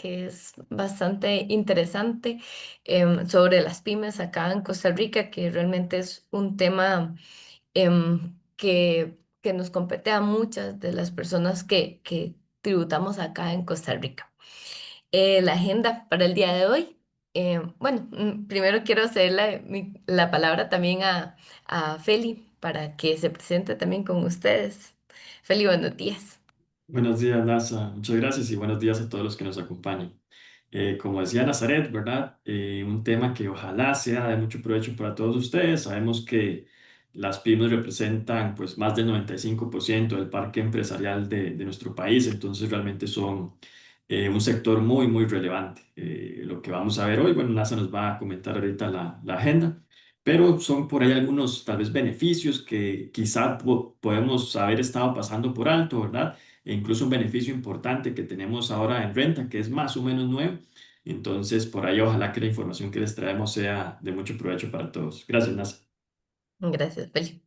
que es bastante interesante sobre las pymes acá en Costa Rica, que realmente es un tema que nos compete a muchas de las personas que tributamos acá en Costa Rica. La agenda para el día de hoy. Bueno, primero quiero cederle la palabra también a Feli para que se presente también con ustedes. Feli, buenos días. Buenos días, NASA. Muchas gracias y buenos días a todos los que nos acompañan. Como decía Nazaret, ¿verdad? Un tema que ojalá sea de mucho provecho para todos ustedes. Sabemos que las pymes representan pues más del 95% del parque empresarial de nuestro país, entonces realmente son un sector muy, muy relevante. Lo que vamos a ver hoy, bueno, NASA nos va a comentar ahorita la agenda, pero son por ahí algunos tal vez beneficios que quizá podemos haber estado pasando por alto, ¿verdad? E incluso un beneficio importante que tenemos ahora en renta, que es más o menos nuevo. Entonces, por ahí ojalá que la información que les traemos sea de mucho provecho para todos. Gracias, Nasa. Gracias, Feli.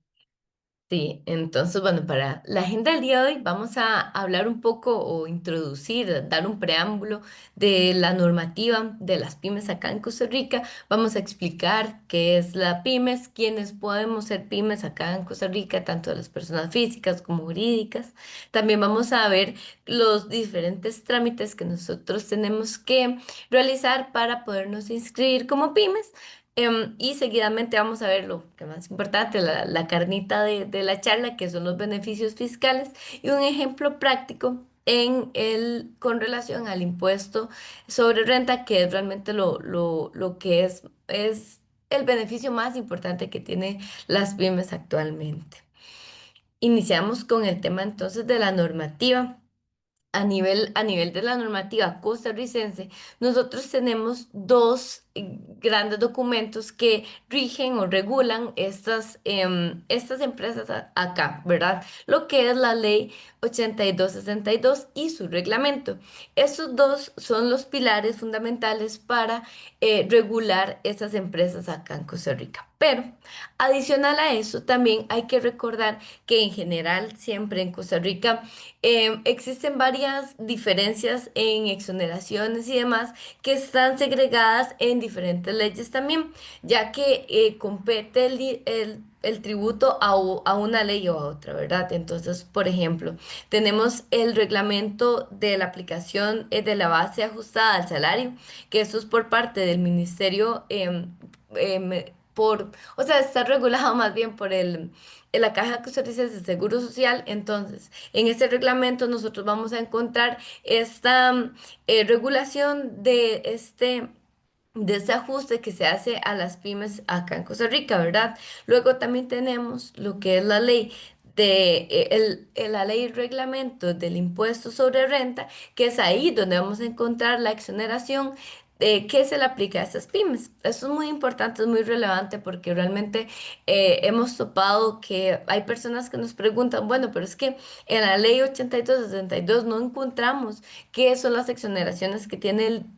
Sí, entonces, bueno, para la agenda del día de hoy vamos a hablar un poco o introducir, dar un preámbulo de la normativa de las pymes acá en Costa Rica. Vamos a explicar qué es la pymes, quiénes podemos ser pymes acá en Costa Rica, tanto las personas físicas como jurídicas. También vamos a ver los diferentes trámites que nosotros tenemos que realizar para podernos inscribir como pymes. Y seguidamente vamos a ver lo que más importante, la carnita de la charla, que son los beneficios fiscales y un ejemplo práctico con relación al impuesto sobre renta, que es realmente lo que es el beneficio más importante que tienen las pymes actualmente. Iniciamos con el tema entonces de la normativa. A nivel de la normativa costarricense, nosotros tenemos dos grandes documentos que rigen o regulan estas empresas acá, ¿verdad? Lo que es la ley 8262 y su reglamento. Estos dos son los pilares fundamentales para regular estas empresas acá en Costa Rica. Pero adicional a eso, también hay que recordar que en general, siempre en Costa Rica, existen varias diferencias en exoneraciones y demás que están segregadas en diferentes leyes también, ya que compete el tributo a una ley o a otra, ¿verdad? Entonces, por ejemplo, tenemos el reglamento de la aplicación de la base ajustada al salario, que esto es por parte del Ministerio, o sea, está regulado más bien por en la Caja Costarricense de Seguro Social. Entonces, en este reglamento nosotros vamos a encontrar esta regulación de este ajuste que se hace a las pymes acá en Costa Rica, ¿verdad? Luego también tenemos lo que es la ley la ley y reglamento del impuesto sobre renta, que es ahí donde vamos a encontrar la exoneración que se le aplica a estas pymes. Eso es muy importante, es muy relevante porque realmente hemos topado que hay personas que nos preguntan, bueno, pero es que en la ley 8262 no encontramos qué son las exoneraciones que tienen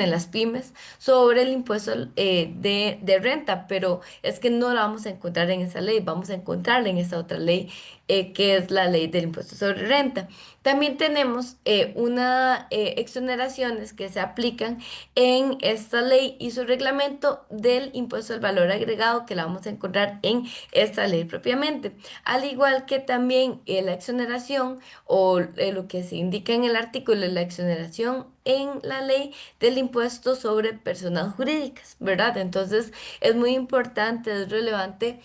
las pymes sobre el impuesto de renta, pero es que no la vamos a encontrar en esa ley, vamos a encontrarla en esa otra ley, que es la ley del impuesto sobre renta. También tenemos una exoneraciones que se aplican en esta ley y su reglamento del impuesto al valor agregado, que la vamos a encontrar en esta ley propiamente. Al igual que también la exoneración o lo que se indica en el artículo de la exoneración en la ley del impuesto sobre personas jurídicas, ¿verdad? Entonces es muy importante, es relevante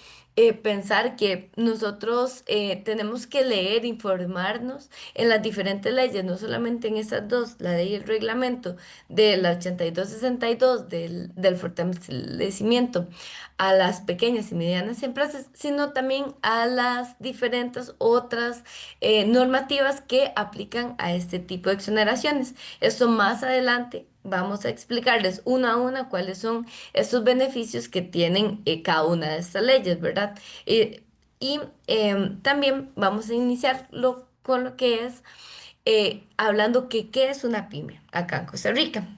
pensar que nosotros tenemos que leer, informarnos en las diferentes leyes, no solamente en estas dos, la ley y el reglamento de la 8262 del fortalecimiento a las pequeñas y medianas empresas, sino también a las diferentes otras normativas que aplican a este tipo de exoneraciones. Esto más adelante vamos a explicarles una a una cuáles son estos beneficios que tienen cada una de estas leyes, ¿verdad? Eh, También vamos a iniciar con lo que es hablando que qué es una pyme acá en Costa Rica.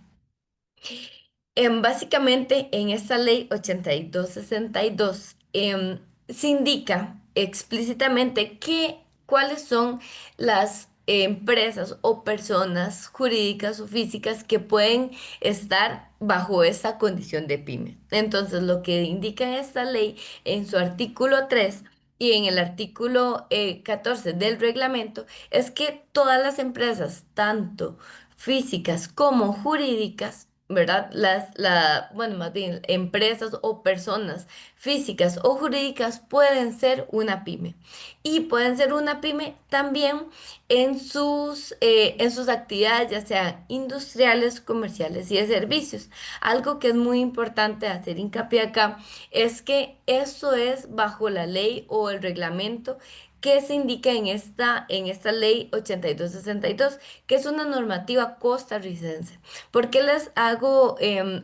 Básicamente, en esta ley 8262 se indica explícitamente cuáles son las empresas o personas jurídicas o físicas que pueden estar bajo esta condición de pyme. Entonces, lo que indica esta ley en su artículo 3 y en el artículo 14 del reglamento es que todas las empresas, tanto físicas como jurídicas, ¿verdad? Bueno, más bien, empresas o personas físicas o jurídicas pueden ser una pyme. Y pueden ser una pyme también en sus actividades, ya sean industriales, comerciales y de servicios. Algo que es muy importante hacer hincapié acá es que eso es bajo la ley o el reglamento que se indica en esta ley 8262, que es una normativa costarricense. ¿Por qué les hago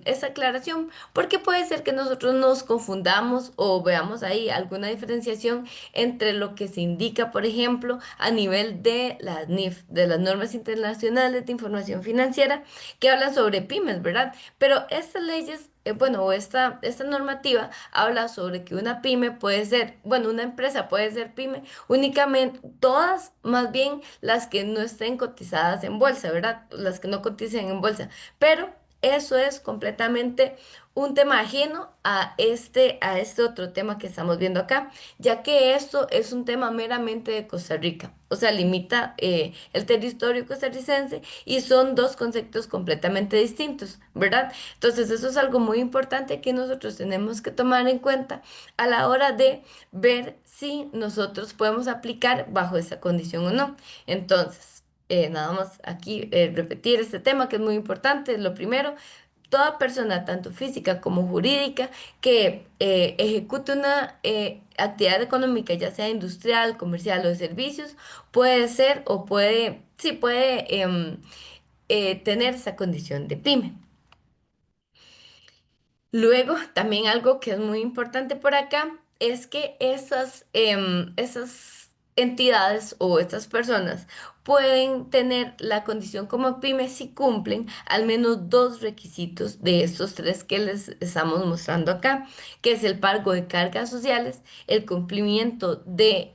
esa aclaración? Porque puede ser que nosotros nos confundamos o veamos ahí alguna diferenciación entre lo que se indica, por ejemplo, a nivel de las NIF, de las normas internacionales de información financiera, que hablan sobre pymes, ¿verdad? Pero estas leyes, bueno, o esta normativa habla sobre que una pyme puede ser, bueno, una empresa puede ser pyme únicamente, todas más bien las que no estén cotizadas en bolsa, ¿verdad? Las que no coticen en bolsa. Pero eso es completamente un tema ajeno a este otro tema que estamos viendo acá, ya que esto es un tema meramente de Costa Rica, o sea, limita el territorio costarricense y son dos conceptos completamente distintos, ¿verdad? Entonces, eso es algo muy importante que nosotros tenemos que tomar en cuenta a la hora de ver si nosotros podemos aplicar bajo esa condición o no. Entonces, nada más aquí repetir este tema que es muy importante. Lo primero, toda persona, tanto física como jurídica, que ejecute una actividad económica, ya sea industrial, comercial o de servicios, puede ser o puede, sí, puede tener esa condición de pyme. Luego, también algo que es muy importante por acá es que esas entidades o estas personas pueden tener la condición como pyme si cumplen al menos dos requisitos de estos tres que les estamos mostrando acá, que es el pago de cargas sociales, el cumplimiento de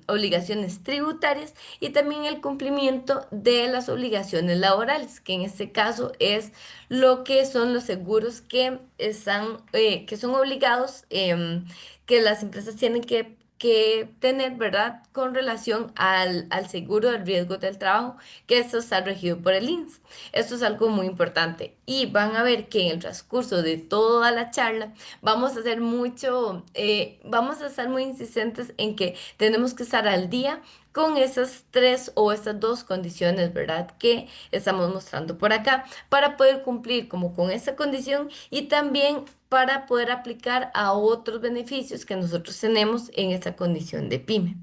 obligaciones tributarias y también el cumplimiento de las obligaciones laborales, que en este caso es lo que son los seguros que están, que son obligados, que las empresas tienen que tener, ¿verdad? Con relación al seguro del riesgo del trabajo, que esto está regido por el INSS. Esto es algo muy importante. Y van a ver que en el transcurso de toda la charla vamos a hacer mucho, vamos a estar muy insistentes en que tenemos que estar al día con esas tres o estas dos condiciones, ¿verdad? Que estamos mostrando por acá para poder cumplir como con esa condición y también para poder aplicar a otros beneficios que nosotros tenemos en esa condición de pyme.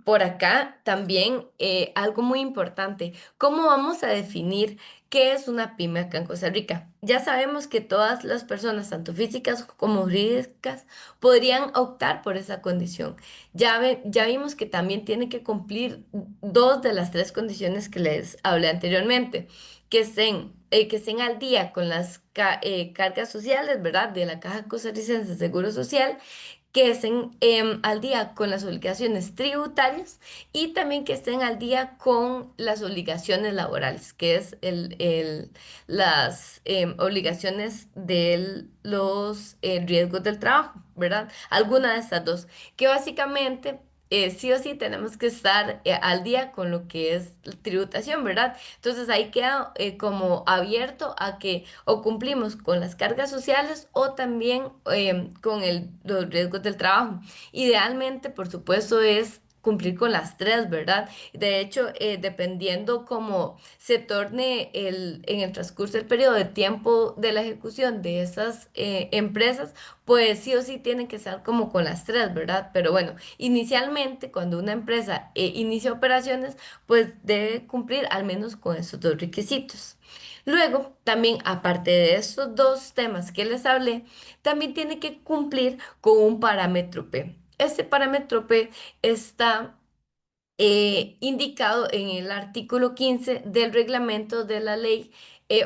Por acá también algo muy importante, ¿cómo vamos a definir qué es una pyme acá en Costa Rica? Ya sabemos que todas las personas, tanto físicas como jurídicas, podrían optar por esa condición. Ya vimos que también tiene que cumplir dos de las tres condiciones que les hablé anteriormente, que estén al día con las cargas sociales, ¿verdad? De la Caja Costarricense de Seguro Social, que estén al día con las obligaciones tributarias y también que estén al día con las obligaciones laborales, que es las obligaciones de los riesgos del trabajo, ¿verdad? Alguna de estas dos, que básicamente sí o sí tenemos que estar al día con lo que es tributación, ¿verdad? Entonces ahí queda como abierto a que o cumplimos con las cargas sociales o también con los riesgos del trabajo. Idealmente, por supuesto, es cumplir con las tres, ¿verdad? De hecho, dependiendo cómo se torne en el transcurso del periodo de tiempo de la ejecución de esas empresas, pues sí o sí tienen que estar como con las tres, ¿verdad? Pero bueno, inicialmente, cuando una empresa inicia operaciones, pues debe cumplir al menos con esos dos requisitos. Luego, también, aparte de estos dos temas que les hablé, también tiene que cumplir con un parámetro P. Este parámetro P está indicado en el artículo 15 del reglamento de la ley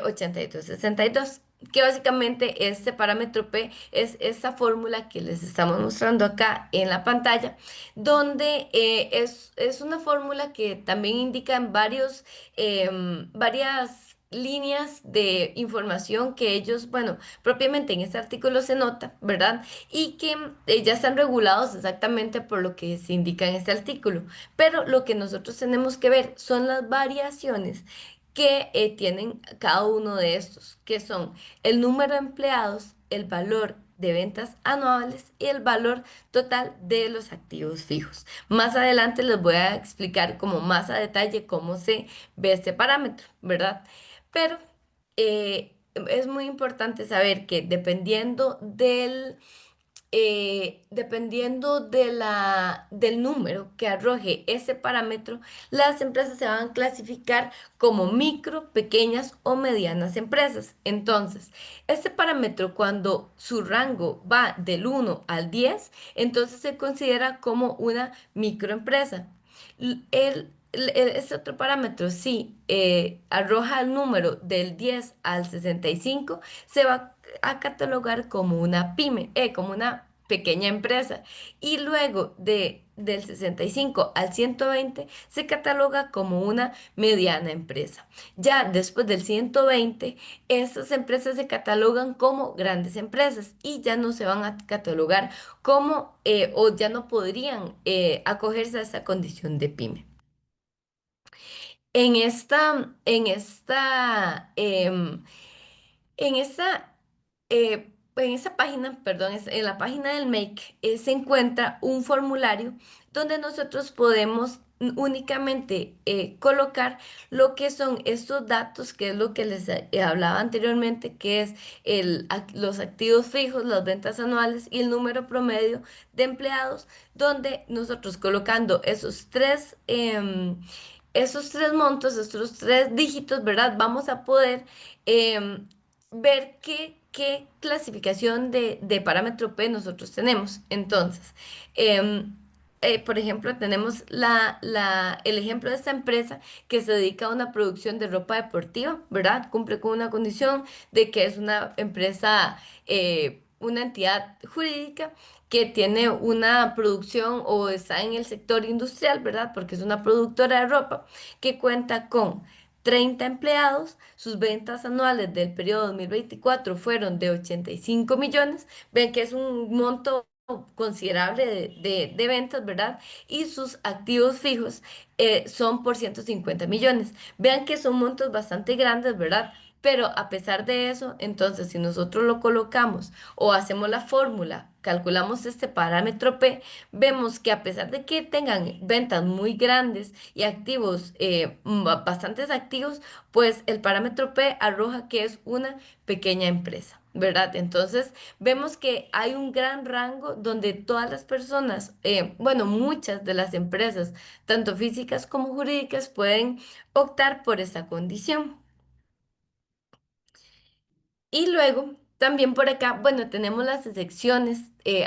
8262. que básicamente este parámetro P es esta fórmula que les estamos mostrando acá en la pantalla, donde es una fórmula que también indica en varias líneas de información que ellos, bueno, propiamente en este artículo se nota, ¿verdad? Y que ya están regulados exactamente por lo que se indica en este artículo. Pero lo que nosotros tenemos que ver son las variaciones que tienen cada uno de estos, que son el número de empleados, el valor de ventas anuales y el valor total de los activos fijos. Más adelante les voy a explicar como más a detalle cómo se ve este parámetro, ¿verdad? Pero es muy importante saber que dependiendo del número que arroje ese parámetro, las empresas se van a clasificar como micro, pequeñas o medianas empresas. Entonces, este parámetro, cuando su rango va del 1 al 10, entonces se considera como una microempresa. Este otro parámetro, si arroja el número del 10 al 65, se va a catalogar como una pyme, como una pequeña empresa. Y luego del 65 al 120 se cataloga como una mediana empresa. Ya después del 120, estas empresas se catalogan como grandes empresas y ya no se van a catalogar como, o ya no podrían acogerse a esa condición de pyme. En esta, en esta, en esta, en esa página, perdón, en la página del Make, se encuentra un formulario donde nosotros podemos únicamente colocar lo que son estos datos, que es lo que les hablaba anteriormente, que es los activos fijos, las ventas anuales y el número promedio de empleados, donde nosotros colocando esos tres montos, estos tres dígitos, ¿verdad? Vamos a poder em, ver qué clasificación de parámetro P nosotros tenemos. Entonces, em, por ejemplo, tenemos el ejemplo de esta empresa que se dedica a una producción de ropa deportiva, ¿verdad? Cumple con una condición de que es una empresa, una entidad jurídica que tiene una producción o está en el sector industrial, ¿verdad? Porque es una productora de ropa que cuenta con 30 empleados, sus ventas anuales del periodo 2024 fueron de 85 millones, ven que es un monto considerable de ventas, ¿verdad? Y sus activos fijos son por 150 millones. Vean que son montos bastante grandes, ¿verdad? Pero a pesar de eso, entonces si nosotros lo colocamos o hacemos la fórmula, calculamos este parámetro P, vemos que a pesar de que tengan ventas muy grandes y activos, bastantes activos, pues el parámetro P arroja que es una pequeña empresa, ¿verdad? Entonces vemos que hay un gran rango donde todas las personas, bueno, muchas de las empresas, tanto físicas como jurídicas, pueden optar por esa condición. Y luego, también por acá, bueno, tenemos las excepciones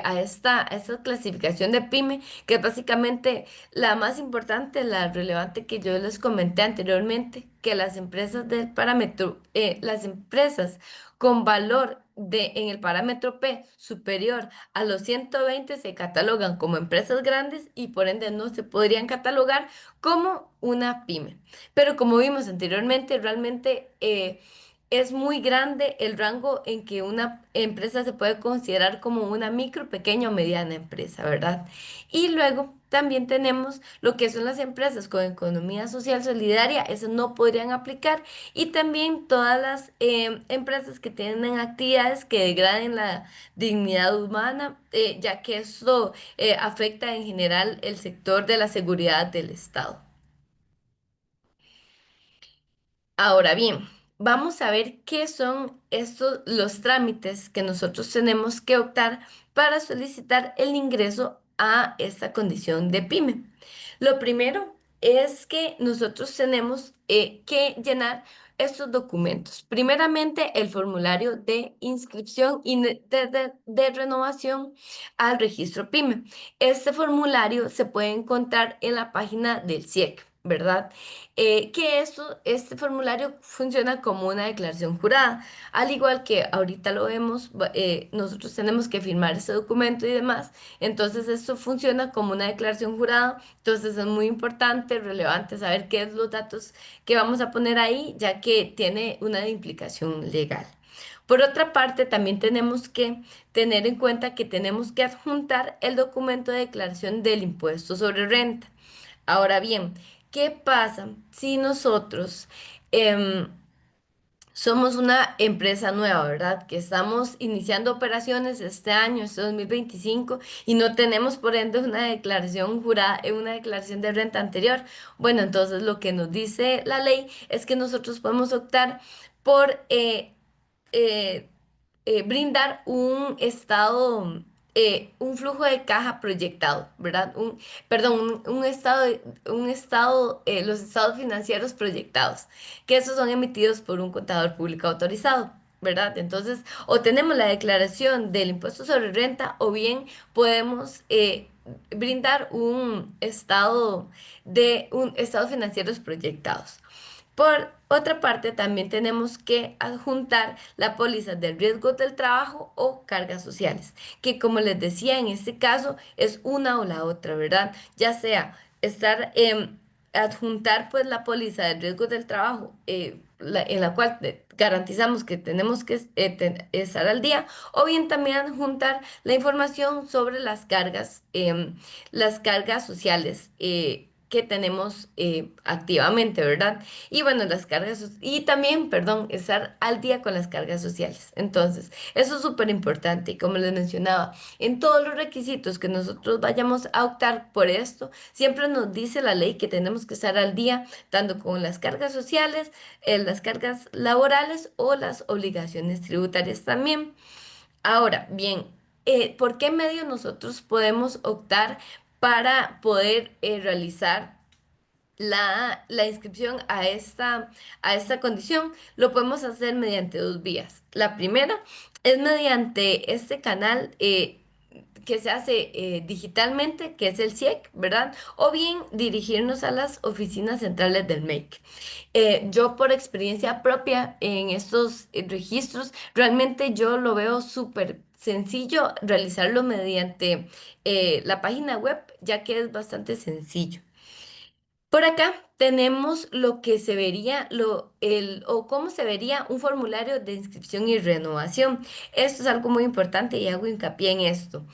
a esta clasificación de pyme, que es básicamente la más importante, la relevante que yo les comenté anteriormente, que las empresas del parámetro, las empresas con valor en el parámetro P superior a los 120 se catalogan como empresas grandes y por ende no se podrían catalogar como una pyme. Pero como vimos anteriormente, realmente es muy grande el rango en que una empresa se puede considerar como una micro, pequeña o mediana empresa, ¿verdad? Y luego también tenemos lo que son las empresas con economía social solidaria, esas no podrían aplicar, y también todas las empresas que tienen actividades que degraden la dignidad humana, ya que esto afecta en general el sector de la seguridad del Estado. Ahora bien, vamos a ver qué son estos los trámites que nosotros tenemos que optar para solicitar el ingreso a esta condición de pyme. Lo primero es que nosotros tenemos que llenar estos documentos. Primeramente, el formulario de inscripción y de renovación al registro pyme. Este formulario se puede encontrar en la página del CIEC. ¿verdad? Que este formulario funciona como una declaración jurada. Al igual que ahorita lo vemos, nosotros tenemos que firmar ese documento y demás. Entonces, esto funciona como una declaración jurada. Entonces, es muy importante, relevante saber qué es los datos que vamos a poner ahí, ya que tiene una implicación legal. Por otra parte, también tenemos que tener en cuenta que tenemos que adjuntar el documento de declaración del impuesto sobre renta. Ahora bien, ¿qué pasa si nosotros em, somos una empresa nueva, ¿verdad? Que estamos iniciando operaciones este año, este 2025, y no tenemos por ende una declaración jurada, una declaración de renta anterior? Bueno, entonces lo que nos dice la ley es que nosotros podemos optar por eh, brindar un estado, un flujo de caja proyectado, ¿verdad? Perdón, los estados financieros proyectados, que esos son emitidos por un contador público autorizado, ¿verdad? Entonces, o tenemos la declaración del impuesto sobre renta, o bien podemos brindar un estados financieros proyectados. Por otra parte, también tenemos que adjuntar la póliza de riesgo del trabajo o cargas sociales, que como les decía, en este caso es una o la otra, ¿verdad? Ya sea estar adjuntar pues la póliza de riesgo del trabajo en la cual garantizamos que tenemos que estar al día, o bien también adjuntar la información sobre las cargas sociales. Que tenemos activamente, ¿verdad? Y bueno, y también, perdón, estar al día con las cargas sociales. Entonces, eso es súper importante. Y como les mencionaba, en todos los requisitos que nosotros vayamos a optar por esto, siempre nos dice la ley que tenemos que estar al día tanto con las cargas sociales, las cargas laborales o las obligaciones tributarias también. Ahora, bien, ¿por qué medio nosotros podemos optar para poder realizar la inscripción a esta condición? Lo podemos hacer mediante dos vías. La primera es mediante este canal que se hace digitalmente, que es el CIEC, ¿verdad? O bien dirigirnos a las oficinas centrales del MEC. Yo por experiencia propia en estos registros, realmente yo lo veo súper sencillo realizarlo mediante la página web, ya que es bastante sencillo. Por acá tenemos lo que se vería, o cómo se vería un formulario de inscripción y renovación. Esto es algo muy importante y hago hincapié en esto.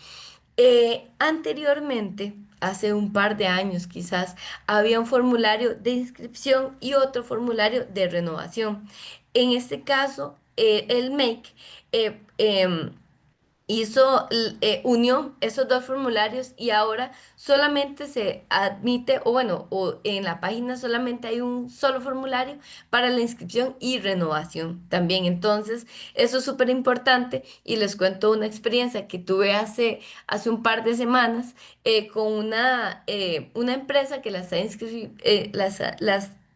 Anteriormente, hace un par de años quizás, había un formulario de inscripción y otro formulario de renovación. En este caso, el MAKE unió esos dos formularios y ahora solamente se admite, o bueno, o en la página solamente hay un solo formulario para la inscripción y renovación también. Entonces, eso es súper importante y les cuento una experiencia que tuve hace un par de semanas con una empresa que las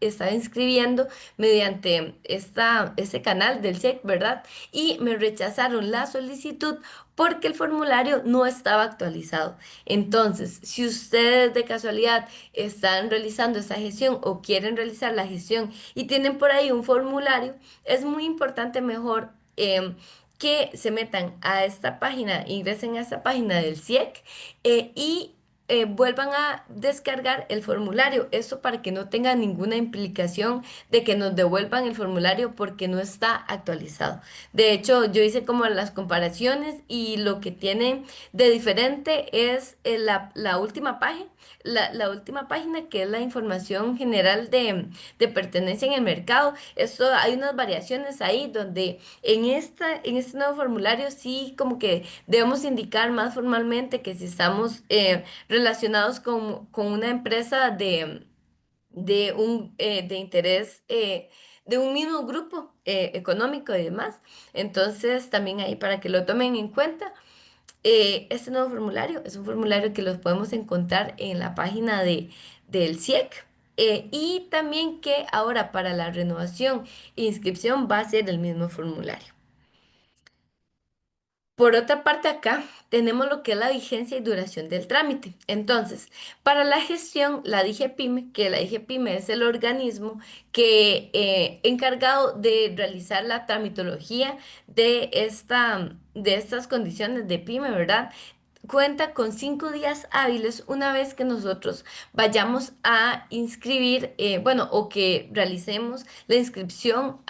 está inscribiendo mediante este canal del SEC, ¿verdad? Y me rechazaron la solicitud porque el formulario no estaba actualizado. Entonces, si ustedes de casualidad están realizando esta gestión o quieren realizar la gestión y tienen por ahí un formulario, es muy importante mejor que se metan a esta página, ingresen a esta página del CIEC y vuelvan a descargar el formulario. Esto para que no tenga ninguna implicación de que nos devuelvan el formulario porque no está actualizado. De hecho, yo hice como las comparaciones y lo que tiene de diferente es la última página. La última página que es la información general de pertenencia en el mercado. Esto hay unas variaciones ahí donde en este nuevo formulario sí como que debemos indicar más formalmente que si estamos relacionados con una empresa de interés de un mismo grupo económico y demás. Entonces, también ahí para que lo tomen en cuenta, este nuevo formulario es un formulario que los podemos encontrar en la página del CIEC. Y también que ahora para la renovación e inscripción va a ser el mismo formulario. Por otra parte, acá tenemos lo que es la vigencia y duración del trámite. Entonces, para la gestión, la DIGEPYME, que la DIGEPYME es el organismo que encargado de realizar la tramitología de estas condiciones de pyme, ¿verdad? Cuenta con 5 días hábiles una vez que nosotros vayamos a inscribir, bueno, o que realicemos la inscripción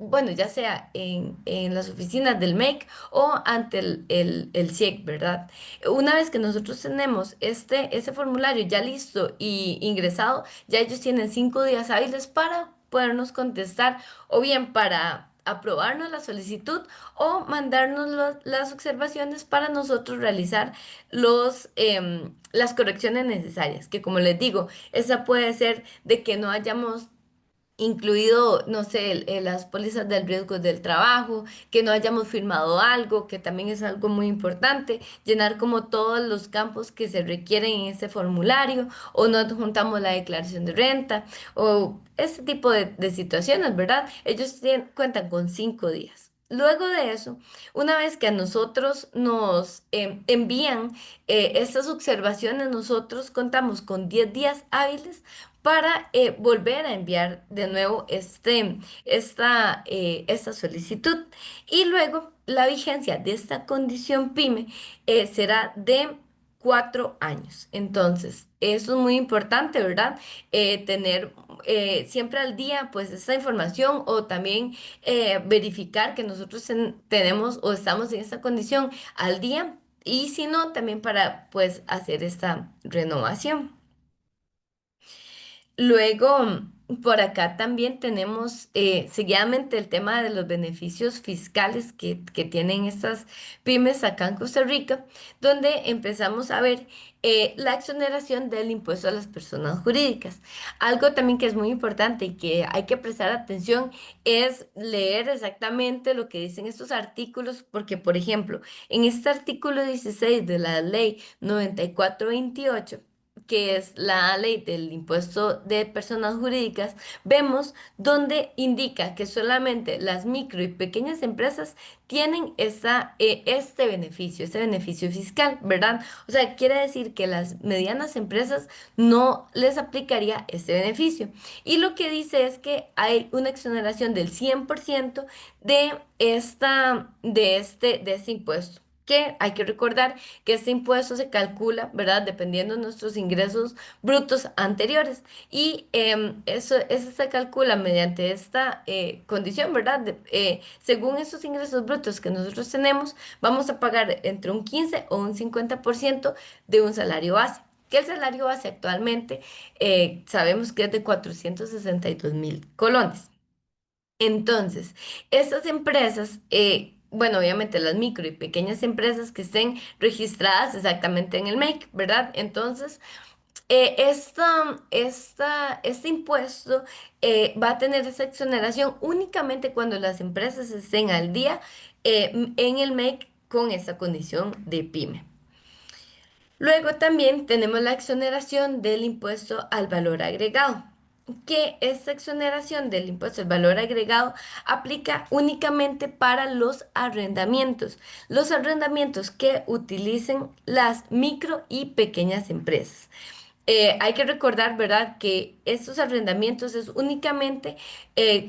bueno, ya sea en las oficinas del MEC o ante el CIEC, ¿verdad? Una vez que nosotros tenemos ese formulario ya listo y ingresado, ya ellos tienen 5 días hábiles para podernos contestar o bien para aprobarnos la solicitud o mandarnos las observaciones para nosotros realizar las correcciones necesarias, que como les digo, esa puede ser de que no hayamos incluido, no sé, las pólizas del riesgo del trabajo, que no hayamos firmado algo, que también es algo muy importante, llenar como todos los campos que se requieren en ese formulario, o no adjuntamos la declaración de renta, o ese tipo de situaciones, ¿verdad? Ellos cuentan con 5 días. Luego de eso, una vez que a nosotros nos envían estas observaciones, nosotros contamos con 10 días hábiles para volver a enviar de nuevo esta solicitud. Y luego la vigencia de esta condición PYME será de 4 años. Entonces, eso es muy importante, ¿verdad? Tener siempre al día pues esta información o también verificar que nosotros tenemos o estamos en esta condición al día y si no, también para pues hacer esta renovación. Luego, por acá también tenemos seguidamente el tema de los beneficios fiscales que tienen estas pymes acá en Costa Rica, donde empezamos a ver la exoneración del impuesto a las personas jurídicas. Algo también que es muy importante y que hay que prestar atención es leer exactamente lo que dicen estos artículos, porque, por ejemplo, en este artículo 16 de la ley 9428, que es la ley del impuesto de personas jurídicas, vemos donde indica que solamente las micro y pequeñas empresas tienen este beneficio fiscal, ¿verdad? O sea, quiere decir que las medianas empresas no les aplicaría este beneficio. Y lo que dice es que hay una exoneración del 100% de este impuesto. Que hay que recordar que este impuesto se calcula, ¿verdad? Dependiendo de nuestros ingresos brutos anteriores. Y eso se calcula mediante esta condición, ¿verdad? Según esos ingresos brutos que nosotros tenemos, vamos a pagar entre un 15 o un 50% de un salario base. Que el salario base actualmente sabemos que es de 462.000 colones. Entonces, estas empresas, bueno, obviamente las micro y pequeñas empresas que estén registradas exactamente en el MEC, ¿verdad? Entonces, este impuesto va a tener esa exoneración únicamente cuando las empresas estén al día en el MEC con esa condición de pyme. Luego también tenemos la exoneración del impuesto al valor agregado, que esta exoneración del impuesto al valor agregado aplica únicamente para los arrendamientos que utilicen las micro y pequeñas empresas. Hay que recordar, ¿verdad?, que estos arrendamientos es únicamente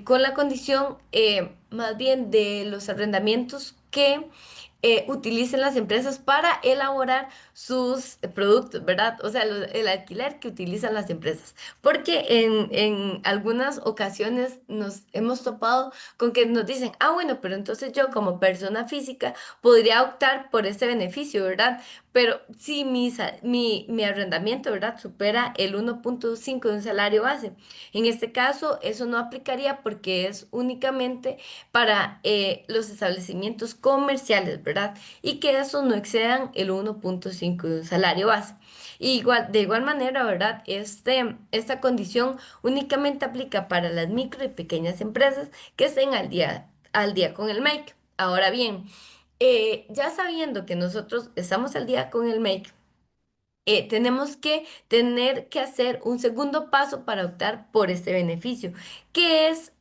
con la condición más bien de los arrendamientos que utilicen las empresas para elaborar sus productos, ¿verdad? O sea, el alquiler que utilizan las empresas. Porque en algunas ocasiones nos hemos topado con que nos dicen, ah, bueno, pero entonces yo como persona física podría optar por ese beneficio, ¿verdad? Pero si mi arrendamiento, ¿verdad?, supera el 1,5 de un salario base. En este caso, eso no aplicaría porque es únicamente para los establecimientos comerciales, ¿verdad? Y que esos no excedan el 1,5 de un salario base. De igual manera, ¿verdad? Esta condición únicamente aplica para las micro y pequeñas empresas que estén al día con el MEC. Ahora bien, ya sabiendo que nosotros estamos al día con el MEC, tenemos que tener que hacer un segundo paso para optar por este beneficio, que es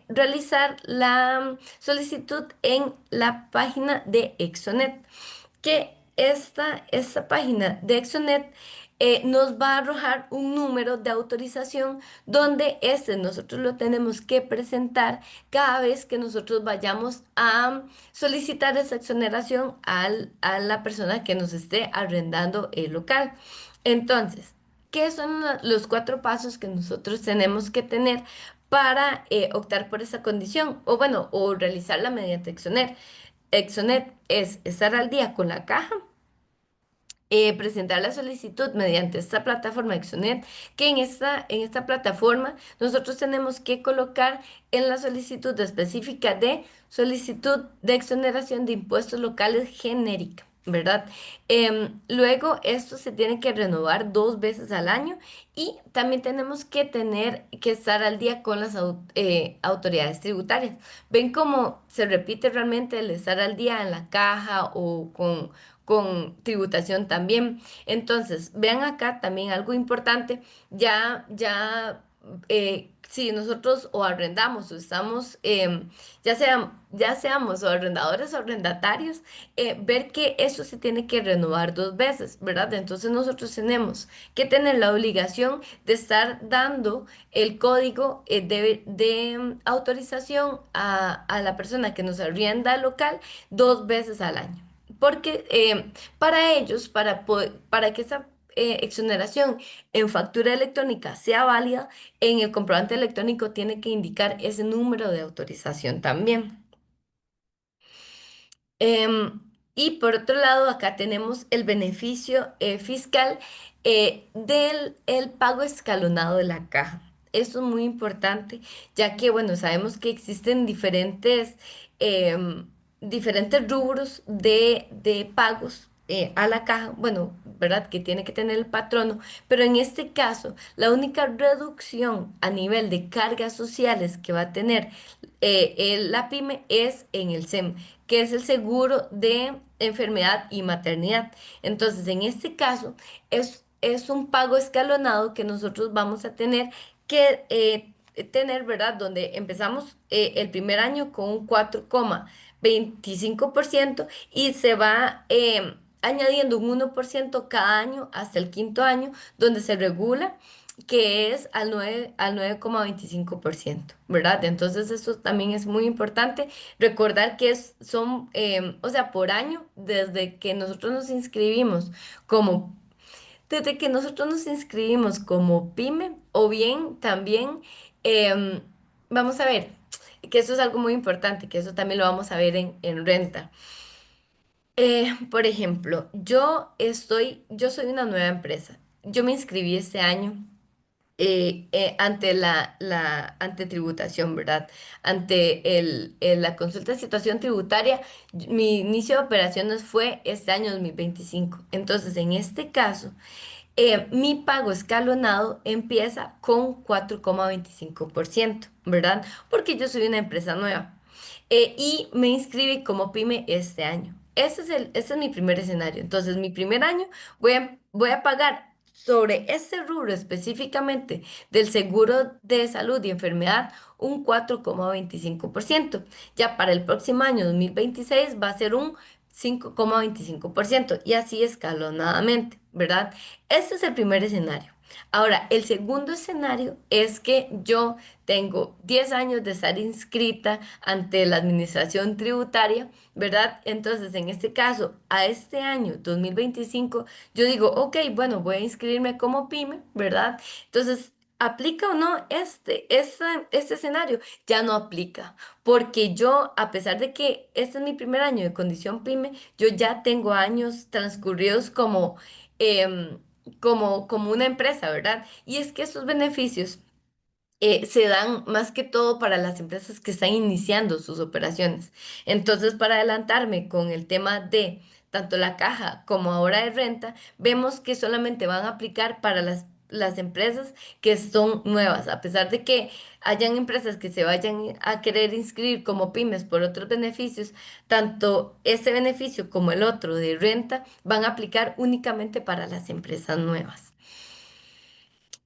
realizar la solicitud en la página de Exonet, que esta página de Exonet nos va a arrojar un número de autorización donde este nosotros lo tenemos que presentar cada vez que nosotros vayamos a solicitar esa exoneración a la persona que nos esté arrendando el local. Entonces, ¿qué son los cuatro pasos que nosotros tenemos que tener para optar por esa condición? O bueno, o realizarla mediante Exonet. Exonet es estar al día con la caja, presentar la solicitud mediante esta plataforma Exonet, que en esta plataforma nosotros tenemos que colocar en la solicitud específica de solicitud de exoneración de impuestos locales genérica, ¿verdad? Luego esto se tiene que renovar 2 veces al año y también tenemos que tener que estar al día con las autoridades tributarias. ¿Ven cómo se repite realmente el estar al día en la caja o con tributación también? Entonces, vean acá también algo importante, si nosotros o arrendamos o estamos, ya seamos o arrendadores o arrendatarios, ver que eso se tiene que renovar 2 veces, ¿verdad? Entonces nosotros tenemos que tener la obligación de estar dando el código de autorización a la persona que nos arrienda el local 2 veces al año. Porque para ellos, para que esa exoneración en factura electrónica sea válida, en el comprobante electrónico tiene que indicar ese número de autorización también. Em, y por otro lado, acá tenemos el beneficio fiscal del el pago escalonado de la caja. Esto es muy importante, ya que, bueno, sabemos que existen em, diferentes rubros de pagos a la caja, bueno, ¿verdad? Que tiene que tener el patrono, pero en este caso, la única reducción a nivel de cargas sociales que va a tener la pyme es en el SEM, que es el seguro de enfermedad y maternidad. Entonces, en este caso, es un pago escalonado que nosotros vamos a tener que tener, ¿verdad? Donde empezamos el primer año con un 4,25% y se va añadiendo un 1% cada año hasta el quinto año, donde se regula que es al 9,25%, ¿verdad? Entonces, esto también es muy importante. Recordar que son, o sea, por año, como, desde que nosotros nos inscribimos como pyme, o bien también, em, vamos a ver, que eso es algo muy importante, que eso también lo vamos a ver en renta. Por ejemplo, yo soy una nueva empresa. Yo me inscribí este año ante ante tributación, ¿verdad? Ante la consulta de situación tributaria, mi inicio de operaciones fue este año 2025. Entonces, en este caso, mi pago escalonado empieza con 4,25%, ¿verdad? Porque yo soy una empresa nueva. Y me inscribí como pyme este año. Ese es mi primer escenario. Entonces, mi primer año voy a pagar sobre ese rubro específicamente del seguro de salud y enfermedad un 4,25%. Ya para el próximo año, 2026, va a ser un 5,25% y así escalonadamente, ¿verdad? Este es el primer escenario. Ahora, el segundo escenario es que yo tengo 10 años de estar inscrita ante la administración tributaria, ¿verdad? Entonces, en este caso, a este año 2025, yo digo, ok, bueno, voy a inscribirme como pyme, ¿verdad? Entonces, ¿aplica o no este escenario? Ya no aplica, porque yo, a pesar de que este es mi primer año de condición pyme, yo ya tengo años transcurridos em, como una empresa, ¿verdad? Y es que estos beneficios se dan más que todo para las empresas que están iniciando sus operaciones. Entonces, para adelantarme con el tema de tanto la caja como ahora de renta, vemos que solamente van a aplicar para las las empresas que son nuevas, a pesar de que hayan empresas que se vayan a querer inscribir como pymes por otros beneficios, tanto ese beneficio como el otro de renta van a aplicar únicamente para las empresas nuevas.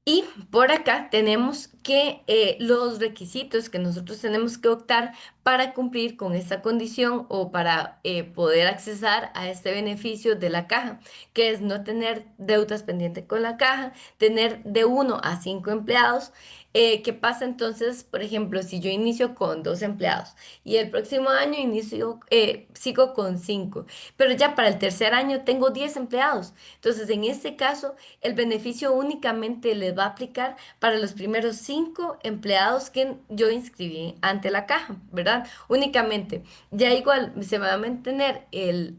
Y por acá tenemos que los requisitos que nosotros tenemos que optar para cumplir con esta condición o para poder accesar a este beneficio de la caja, que es no tener deudas pendientes con la caja, tener de 1 a 5 empleados. ¿Qué pasa entonces, por ejemplo, si yo inicio con 2 empleados y el próximo año sigo con 5, pero ya para el tercer año tengo 10 empleados? Entonces, en este caso, el beneficio únicamente les va a aplicar para los primeros 5 empleados que yo inscribí ante la caja, ¿verdad? Únicamente. Ya igual se va a mantener ese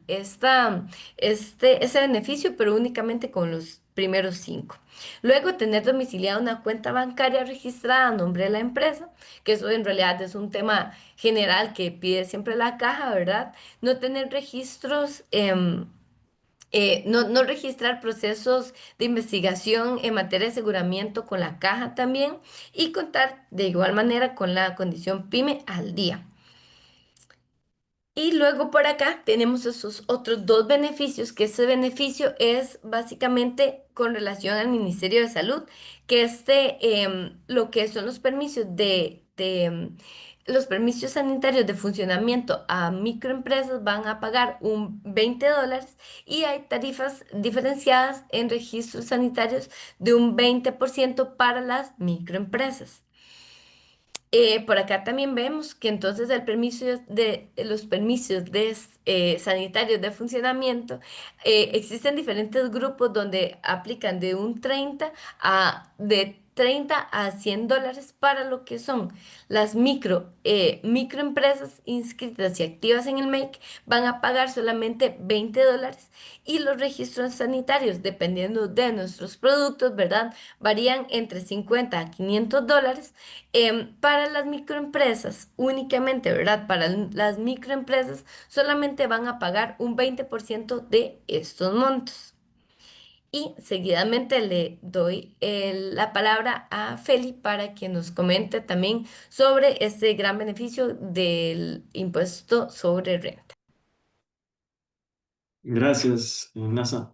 beneficio, pero únicamente con los primeros 5. Luego, tener domiciliada una cuenta bancaria registrada a nombre de la empresa, que eso en realidad es un tema general que pide siempre la caja, ¿verdad? No tener registros. No registrar procesos de investigación en materia de aseguramiento con la caja también y contar de igual manera con la condición PYME al día. Y luego por acá tenemos esos otros dos beneficios, que ese beneficio es básicamente con relación al Ministerio de Salud, que lo que son los permisos los permisos sanitarios de funcionamiento a microempresas van a pagar un $20 y hay tarifas diferenciadas en registros sanitarios de un 20% para las microempresas. Por acá también vemos que entonces los permisos sanitarios de funcionamiento existen diferentes grupos donde aplican de $30 a $100 para lo que son las microempresas inscritas y activas en el MAKE van a pagar solamente $20 y los registros sanitarios, dependiendo de nuestros productos, ¿verdad? Varían entre $50 a $500. Para las microempresas, únicamente, ¿verdad? Para las microempresas solamente van a pagar un 20% de estos montos. Y seguidamente le doy la palabra a Feli para que nos comente también sobre este gran beneficio del impuesto sobre renta. Gracias, Nasa.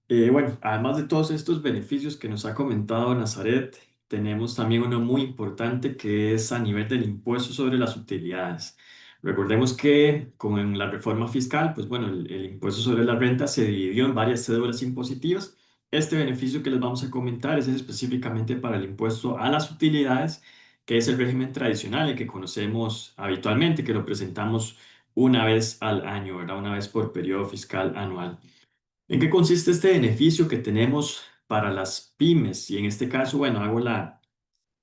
Bueno, además de todos estos beneficios que nos ha comentado Nazaret, tenemos también uno muy importante que es a nivel del impuesto sobre las utilidades. Recordemos que con la reforma fiscal, pues bueno, el impuesto sobre la renta se dividió en varias cédulas impositivas. Este beneficio que les vamos a comentar es específicamente para el impuesto a las utilidades, que es el régimen tradicional, el que conocemos habitualmente, que lo presentamos una vez al año, ¿verdad? Una vez por periodo fiscal anual. ¿En qué consiste este beneficio que tenemos para las pymes? Y en este caso, bueno, hago la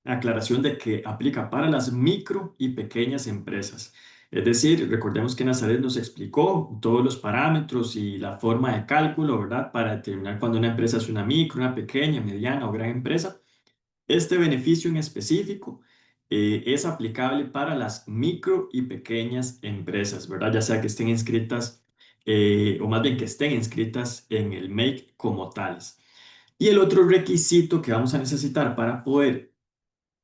aclaración de que aplica para las micro y pequeñas empresas. Es decir, recordemos que Nazaret nos explicó todos los parámetros y la forma de cálculo, ¿verdad? Para determinar cuando una empresa es una micro, una pequeña, mediana o gran empresa. Este beneficio en específico es aplicable para las micro y pequeñas empresas, ¿verdad? Ya sea que estén inscritas o más bien que estén inscritas en el MAKE como tales. Y el otro requisito que vamos a necesitar para poder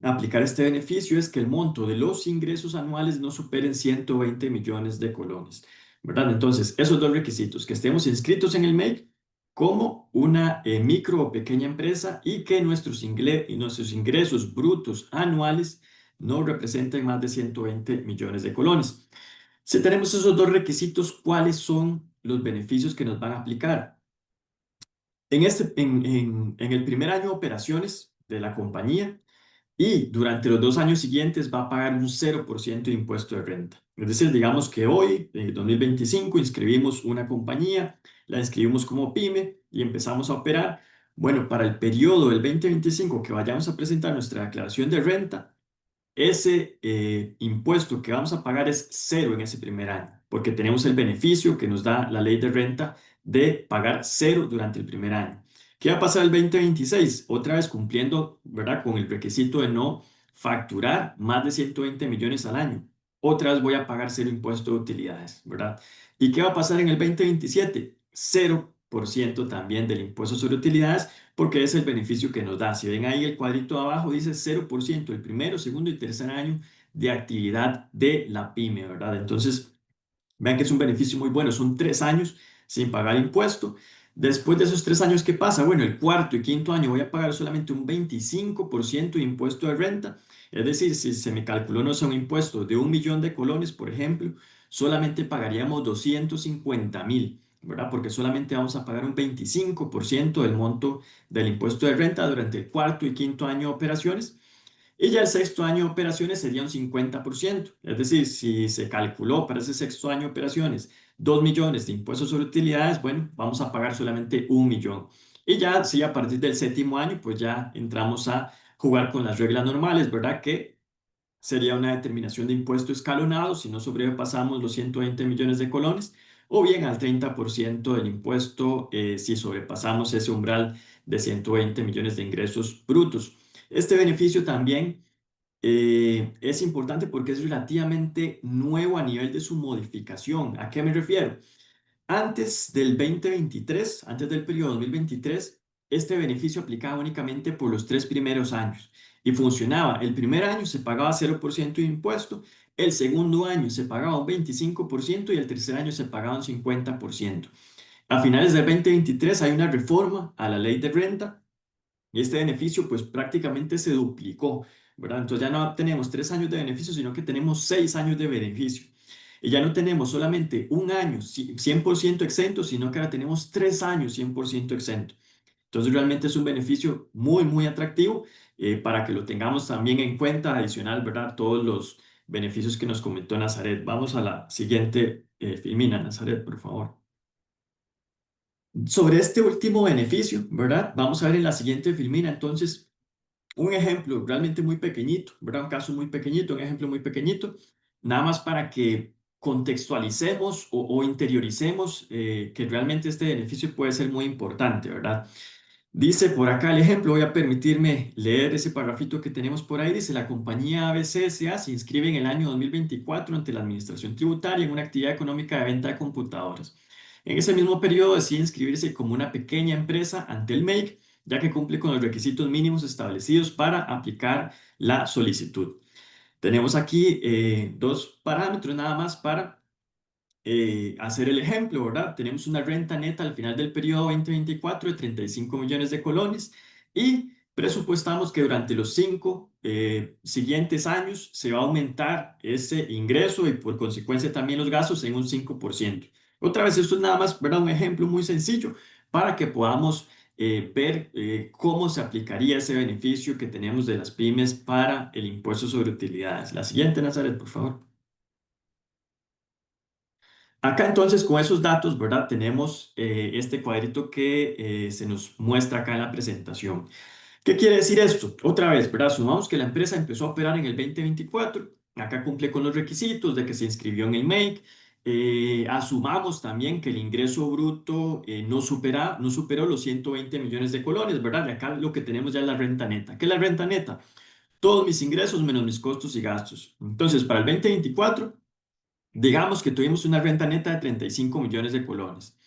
aplicar este beneficio es que el monto de los ingresos anuales no superen 120 millones de colones, ¿verdad? Entonces, esos dos requisitos, que estemos inscritos en el MEC como una micro o pequeña empresa y que nuestros ingresos brutos anuales no representen más de 120 millones de colones. Si tenemos esos dos requisitos, ¿cuáles son los beneficios que nos van a aplicar? En el primer año de operaciones de la compañía, y durante los 2 años siguientes va a pagar un 0% de impuesto de renta. Es decir, digamos que hoy, en 2025, inscribimos una compañía, la inscribimos como pyme y empezamos a operar. Bueno, para el periodo del 2025 que vayamos a presentar nuestra declaración de renta, ese impuesto que vamos a pagar es cero en ese primer año, porque tenemos el beneficio que nos da la ley de renta de pagar cero durante el primer año. ¿Qué va a pasar el 2026? Otra vez cumpliendo, ¿verdad? Con el requisito de no facturar más de 120 millones al año. Otra vez voy a pagar cero impuesto de utilidades, ¿verdad? ¿Y qué va a pasar en el 2027? 0% también del impuesto sobre utilidades, porque es el beneficio que nos da. Si ven ahí el cuadrito de abajo, dice 0% el primero, segundo y tercer año de actividad de la pyme, ¿verdad? Entonces, vean que es un beneficio muy bueno, son 3 años sin pagar impuesto. Después de esos 3 años, ¿qué pasa? Bueno, el cuarto y quinto año voy a pagar solamente un 25% de impuesto de renta. Es decir, si se me calculó, no sé, un impuesto de 1 millón de colones, por ejemplo, solamente pagaríamos 250.000, ¿verdad? Porque solamente vamos a pagar un 25% del monto del impuesto de renta durante el cuarto y quinto año de operaciones. Y ya el sexto año de operaciones sería un 50%. Es decir, si se calculó para ese sexto año de operaciones 2 millones de impuestos sobre utilidades, bueno, vamos a pagar solamente 1 millón. Y ya, sí, a partir del séptimo año, pues ya entramos a jugar con las reglas normales, ¿verdad? Que sería una determinación de impuesto escalonado si no sobrepasamos los 120 millones de colones, o bien al 30% del impuesto si sobrepasamos ese umbral de 120 millones de ingresos brutos. Este beneficio también es importante porque es relativamente nuevo a nivel de su modificación. ¿A qué me refiero? Antes del 2023, antes del periodo 2023, este beneficio aplicaba únicamente por los 3 primeros años y funcionaba. El primer año se pagaba 0% de impuesto, el segundo año se pagaba un 25% y el tercer año se pagaba un 50%. A finales del 2023 hay una reforma a la ley de renta y este beneficio pues prácticamente se duplicó, ¿verdad? Entonces ya no tenemos 3 años de beneficio, sino que tenemos 6 años de beneficio. Y ya no tenemos solamente un año 100% exento, sino que ahora tenemos 3 años 100% exento. Entonces realmente es un beneficio muy, muy atractivo para que lo tengamos también en cuenta adicional, ¿verdad? Todos los beneficios que nos comentó Nazaret. Vamos a la siguiente filmina, Nazaret, por favor. Sobre este último beneficio, ¿verdad? Vamos a ver en la siguiente filmina, entonces, un ejemplo realmente muy pequeñito, ¿verdad? Un caso muy pequeñito, un ejemplo muy pequeñito, nada más para que contextualicemos o interioricemos que realmente este beneficio puede ser muy importante, ¿verdad? Dice por acá el ejemplo, voy a permitirme leer ese parrafito que tenemos por ahí. Dice, la compañía ABC S.A. se inscribe en el año 2024 ante la Administración Tributaria en una actividad económica de venta de computadoras. En ese mismo periodo decide inscribirse como una pequeña empresa ante el MEIC, ya que cumple con los requisitos mínimos establecidos para aplicar la solicitud. Tenemos aquí dos parámetros nada más para hacer el ejemplo, ¿verdad? Tenemos una renta neta al final del periodo 2024 de 35 millones de colones y presupuestamos que durante los 5 siguientes años se va a aumentar ese ingreso y por consecuencia también los gastos en un 5%. Otra vez, esto es nada más, ¿verdad? Un ejemplo muy sencillo para que podamos ver cómo se aplicaría ese beneficio que tenemos de las pymes para el impuesto sobre utilidades. La siguiente, Nazaret, por favor. Acá entonces con esos datos, ¿verdad? Tenemos este cuadrito que se nos muestra acá en la presentación. ¿Qué quiere decir esto? Otra vez, ¿verdad? Sumamos que la empresa empezó a operar en el 2024. Acá cumple con los requisitos de que se inscribió en el MAKE. Asumamos también que el ingreso bruto no superó los 120 millones de colones, ¿verdad? Y acá lo que tenemos ya es la renta neta. ¿Qué es la renta neta? Todos mis ingresos menos mis costos y gastos. Entonces, para el 2024 digamos que tuvimos una renta neta de 35 millones de colones.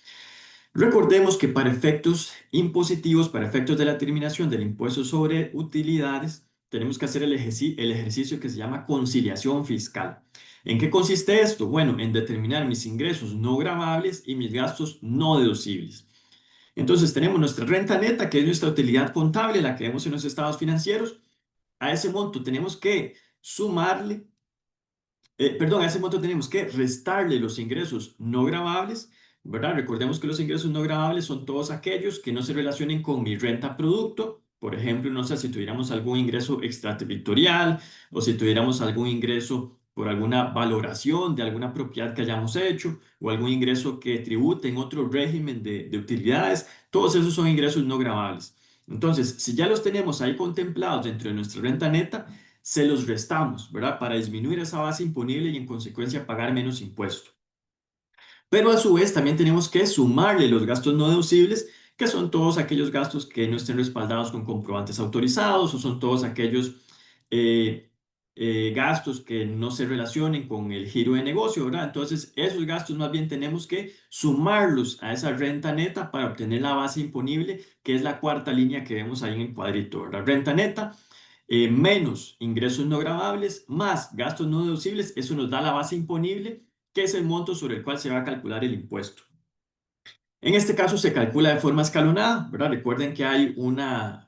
Recordemos que para efectos impositivos, para efectos de la terminación del impuesto sobre utilidades, tenemos que hacer el ejercicio que se llama conciliación fiscal. ¿En qué consiste esto? Bueno, en determinar mis ingresos no gravables y mis gastos no deducibles. Entonces tenemos nuestra renta neta, que es nuestra utilidad contable, la que vemos en los estados financieros. A ese monto tenemos que sumarle perdón, a ese monto tenemos que restarle los ingresos no gravables, ¿verdad? Recordemos que los ingresos no gravables son todos aquellos que no se relacionen con mi renta producto. Por ejemplo, no sé si tuviéramos algún ingreso extraterritorial o si tuviéramos algún ingreso por alguna valoración de alguna propiedad que hayamos hecho o algún ingreso que tribute en otro régimen de utilidades. Todos esos son ingresos no gravables. Entonces, si ya los tenemos ahí contemplados dentro de nuestra renta neta, se los restamos, ¿verdad? Para disminuir esa base imponible y en consecuencia pagar menos impuesto. Pero a su vez también tenemos que sumarle los gastos no deducibles, que son todos aquellos gastos que no estén respaldados con comprobantes autorizados o son todos aquellos gastos que no se relacionen con el giro de negocio, ¿verdad? Entonces, esos gastos más bien tenemos que sumarlos a esa renta neta para obtener la base imponible, que es la cuarta línea que vemos ahí en el cuadrito, ¿verdad? Renta neta menos ingresos no gravables más gastos no deducibles, eso nos da la base imponible, que es el monto sobre el cual se va a calcular el impuesto. En este caso se calcula de forma escalonada, ¿verdad? Recuerden que hay una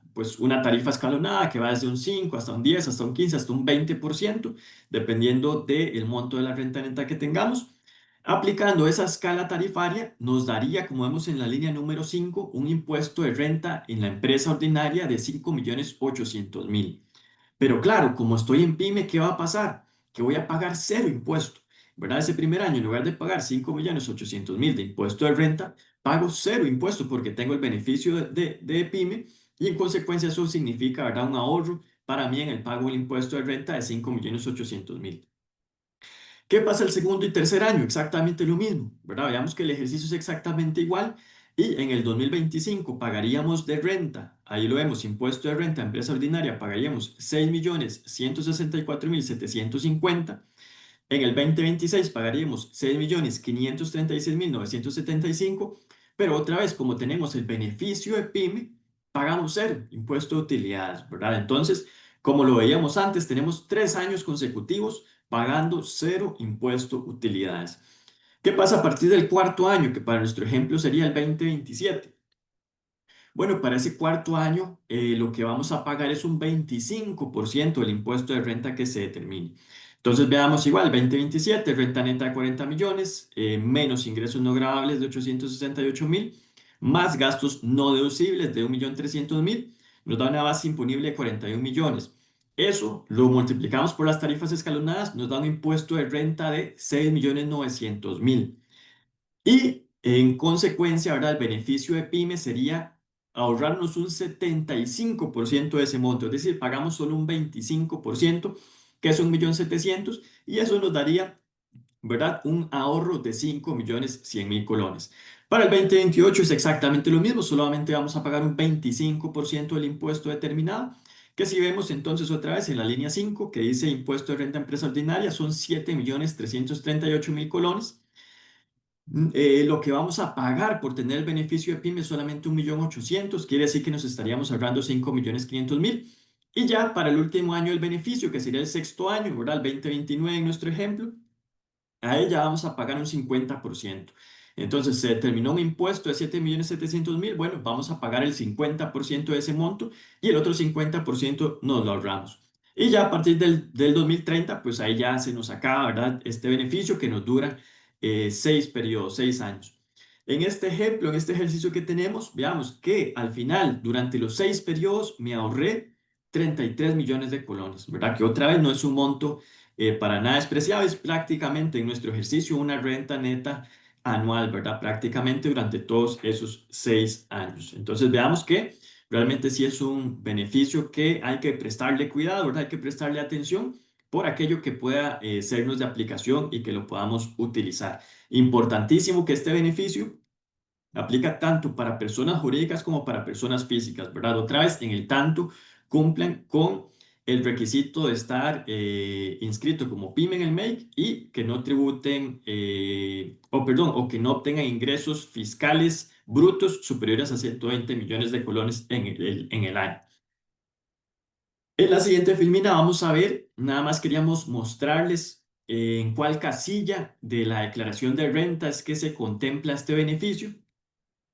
tarifa escalonada que va desde un 5 hasta un 10, hasta un 15, hasta un 20%, dependiendo del monto de la renta neta que tengamos. Aplicando esa escala tarifaria, nos daría, como vemos en la línea número 5, un impuesto de renta en la empresa ordinaria de 5.800.000. Pero claro, como estoy en pyme, ¿qué va a pasar? Que voy a pagar cero impuesto, ¿verdad? Ese primer año, en lugar de pagar 5.800.000 de impuesto de renta, pago cero impuesto porque tengo el beneficio de pyme y en consecuencia eso significa, ¿verdad? Un ahorro para mí en el pago del impuesto de renta de 5.800.000. ¿Qué pasa el segundo y tercer año? Exactamente lo mismo, ¿verdad? Veamos que el ejercicio es exactamente igual y en el 2025 pagaríamos de renta, ahí lo vemos, impuesto de renta, empresa ordinaria, pagaríamos 6.164.750. En el 2026 pagaríamos 6.536.975, pero otra vez, como tenemos el beneficio de pyme, pagamos cero impuesto de utilidades, ¿verdad? Entonces, como lo veíamos antes, tenemos 3 años consecutivos pagando cero impuesto utilidades. ¿Qué pasa a partir del cuarto año, que para nuestro ejemplo sería el 2027? Bueno, para ese cuarto año lo que vamos a pagar es un 25% del impuesto de renta que se determine. Entonces veamos igual, 2027, renta neta de 40 millones, menos ingresos no gravables de 868.000, más gastos no deducibles de 1.300.000, nos da una base imponible de 41 millones. Eso lo multiplicamos por las tarifas escalonadas, nos da un impuesto de renta de 6.900.000. Y en consecuencia, ¿verdad? El beneficio de pyme sería ahorrarnos un 75% de ese monto, es decir, pagamos solo un 25%, que es 1.700.000, y eso nos daría, ¿verdad? Un ahorro de 5.100.000 colones. Para el 2028 es exactamente lo mismo, solamente vamos a pagar un 25% del impuesto determinado, que si vemos entonces otra vez en la línea 5 que dice impuesto de renta empresa ordinaria, son 7.338.000 colones. Lo que vamos a pagar por tener el beneficio de PYME es solamente 1.800.000, quiere decir que nos estaríamos ahorrando 5.500.000. Y ya para el último año del beneficio, que sería el sexto año, ¿verdad? El 2029 en nuestro ejemplo, a ella vamos a pagar un 50%. Entonces se determinó un impuesto de 7.700.000, bueno, vamos a pagar el 50% de ese monto y el otro 50% nos lo ahorramos. Y ya a partir del 2030, pues ahí ya se nos acaba, ¿verdad? Este beneficio que nos dura 6 periodos, 6 años. En este ejemplo, en este ejercicio que tenemos, veamos que al final, durante los 6 periodos, me ahorré 33 millones de colones, ¿verdad? Que otra vez no es un monto para nada despreciable, es prácticamente en nuestro ejercicio una renta neta anual, ¿verdad? Prácticamente durante todos esos 6 años. Entonces veamos que realmente sí es un beneficio que hay que prestarle cuidado, ¿verdad? Hay que prestarle atención por aquello que pueda sernos de aplicación y que lo podamos utilizar. Importantísimo que este beneficio aplica tanto para personas jurídicas como para personas físicas, ¿verdad? Otra vez, en el tanto cumplen con el requisito de estar inscrito como pyme en el MEIC y que no tributen, o que no obtengan ingresos fiscales brutos superiores a 120 millones de colones en el año. En la siguiente filmina vamos a ver, nada más queríamos mostrarles en cuál casilla de la declaración de renta es que se contempla este beneficio.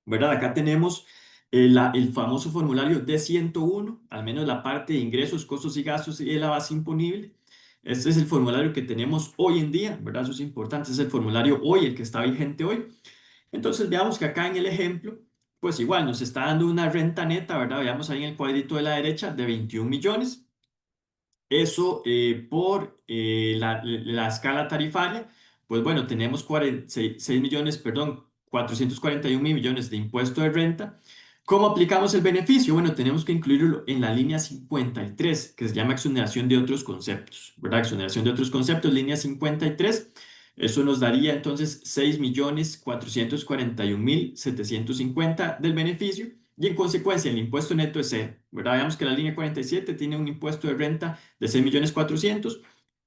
¿Verdad? Acá tenemos el famoso formulario D101, al menos la parte de ingresos, costos y gastos y de la base imponible. Este es el formulario que tenemos hoy en día, ¿verdad? Eso es importante, es el formulario hoy, el que está vigente hoy. Entonces veamos que acá en el ejemplo, pues igual nos está dando una renta neta, ¿verdad? Veamos ahí en el cuadrito de la derecha de 21 millones. Eso por la escala tarifaria, pues bueno, tenemos 6 millones, perdón, 441 mil millones de impuesto de renta. ¿Cómo aplicamos el beneficio? Bueno, tenemos que incluirlo en la línea 53, que se llama exoneración de otros conceptos, ¿verdad? Exoneración de otros conceptos, línea 53. Eso nos daría entonces 6.441.750 del beneficio y en consecuencia el impuesto neto es cero, ¿verdad? Veamos que la línea 47 tiene un impuesto de renta de 6.400.000.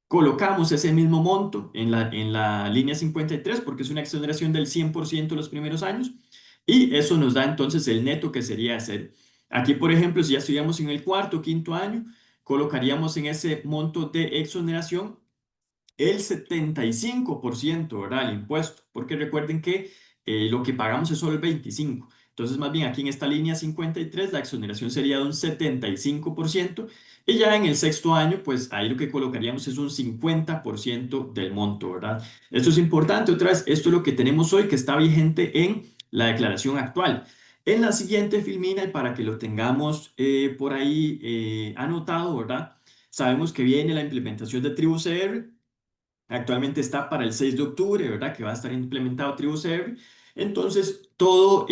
Colocamos ese mismo monto en la línea 53 porque es una exoneración del 100% los primeros años y eso nos da entonces el neto que sería cero. Aquí, por ejemplo, si ya estuviéramos en el cuarto o quinto año, colocaríamos en ese monto de exoneración el 75%, ¿verdad? El impuesto, porque recuerden que lo que pagamos es solo el 25%. Entonces, más bien aquí en esta línea 53, la exoneración sería de un 75%, y ya en el sexto año, pues ahí lo que colocaríamos es un 50% del monto, ¿verdad? Esto es importante, otra vez, esto es lo que tenemos hoy que está vigente en la declaración actual. En la siguiente, Filmina, y para que lo tengamos por ahí anotado, ¿verdad? Sabemos que viene la implementación de Tribu CR. Actualmente está para el 6 de octubre, ¿verdad? Que va a estar implementado TribuCR. Entonces, todo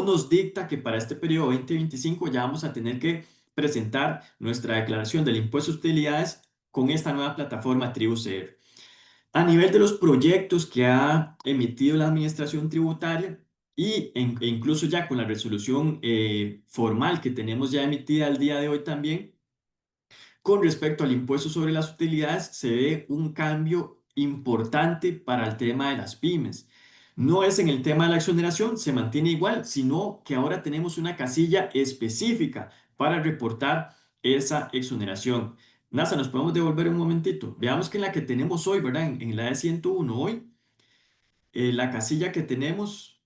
nos dicta que para este periodo 2025 ya vamos a tener que presentar nuestra declaración del impuesto de utilidades con esta nueva plataforma TribuCR. A nivel de los proyectos que ha emitido la Administración Tributaria e incluso ya con la resolución formal que tenemos ya emitida al día de hoy también, con respecto al impuesto sobre las utilidades, se ve un cambio importante para el tema de las pymes. No es en el tema de la exoneración, se mantiene igual, sino que ahora tenemos una casilla específica para reportar esa exoneración. NASA, nos podemos devolver un momentito. Veamos que en la que tenemos hoy, ¿verdad? En la de 101 hoy, la casilla que tenemos,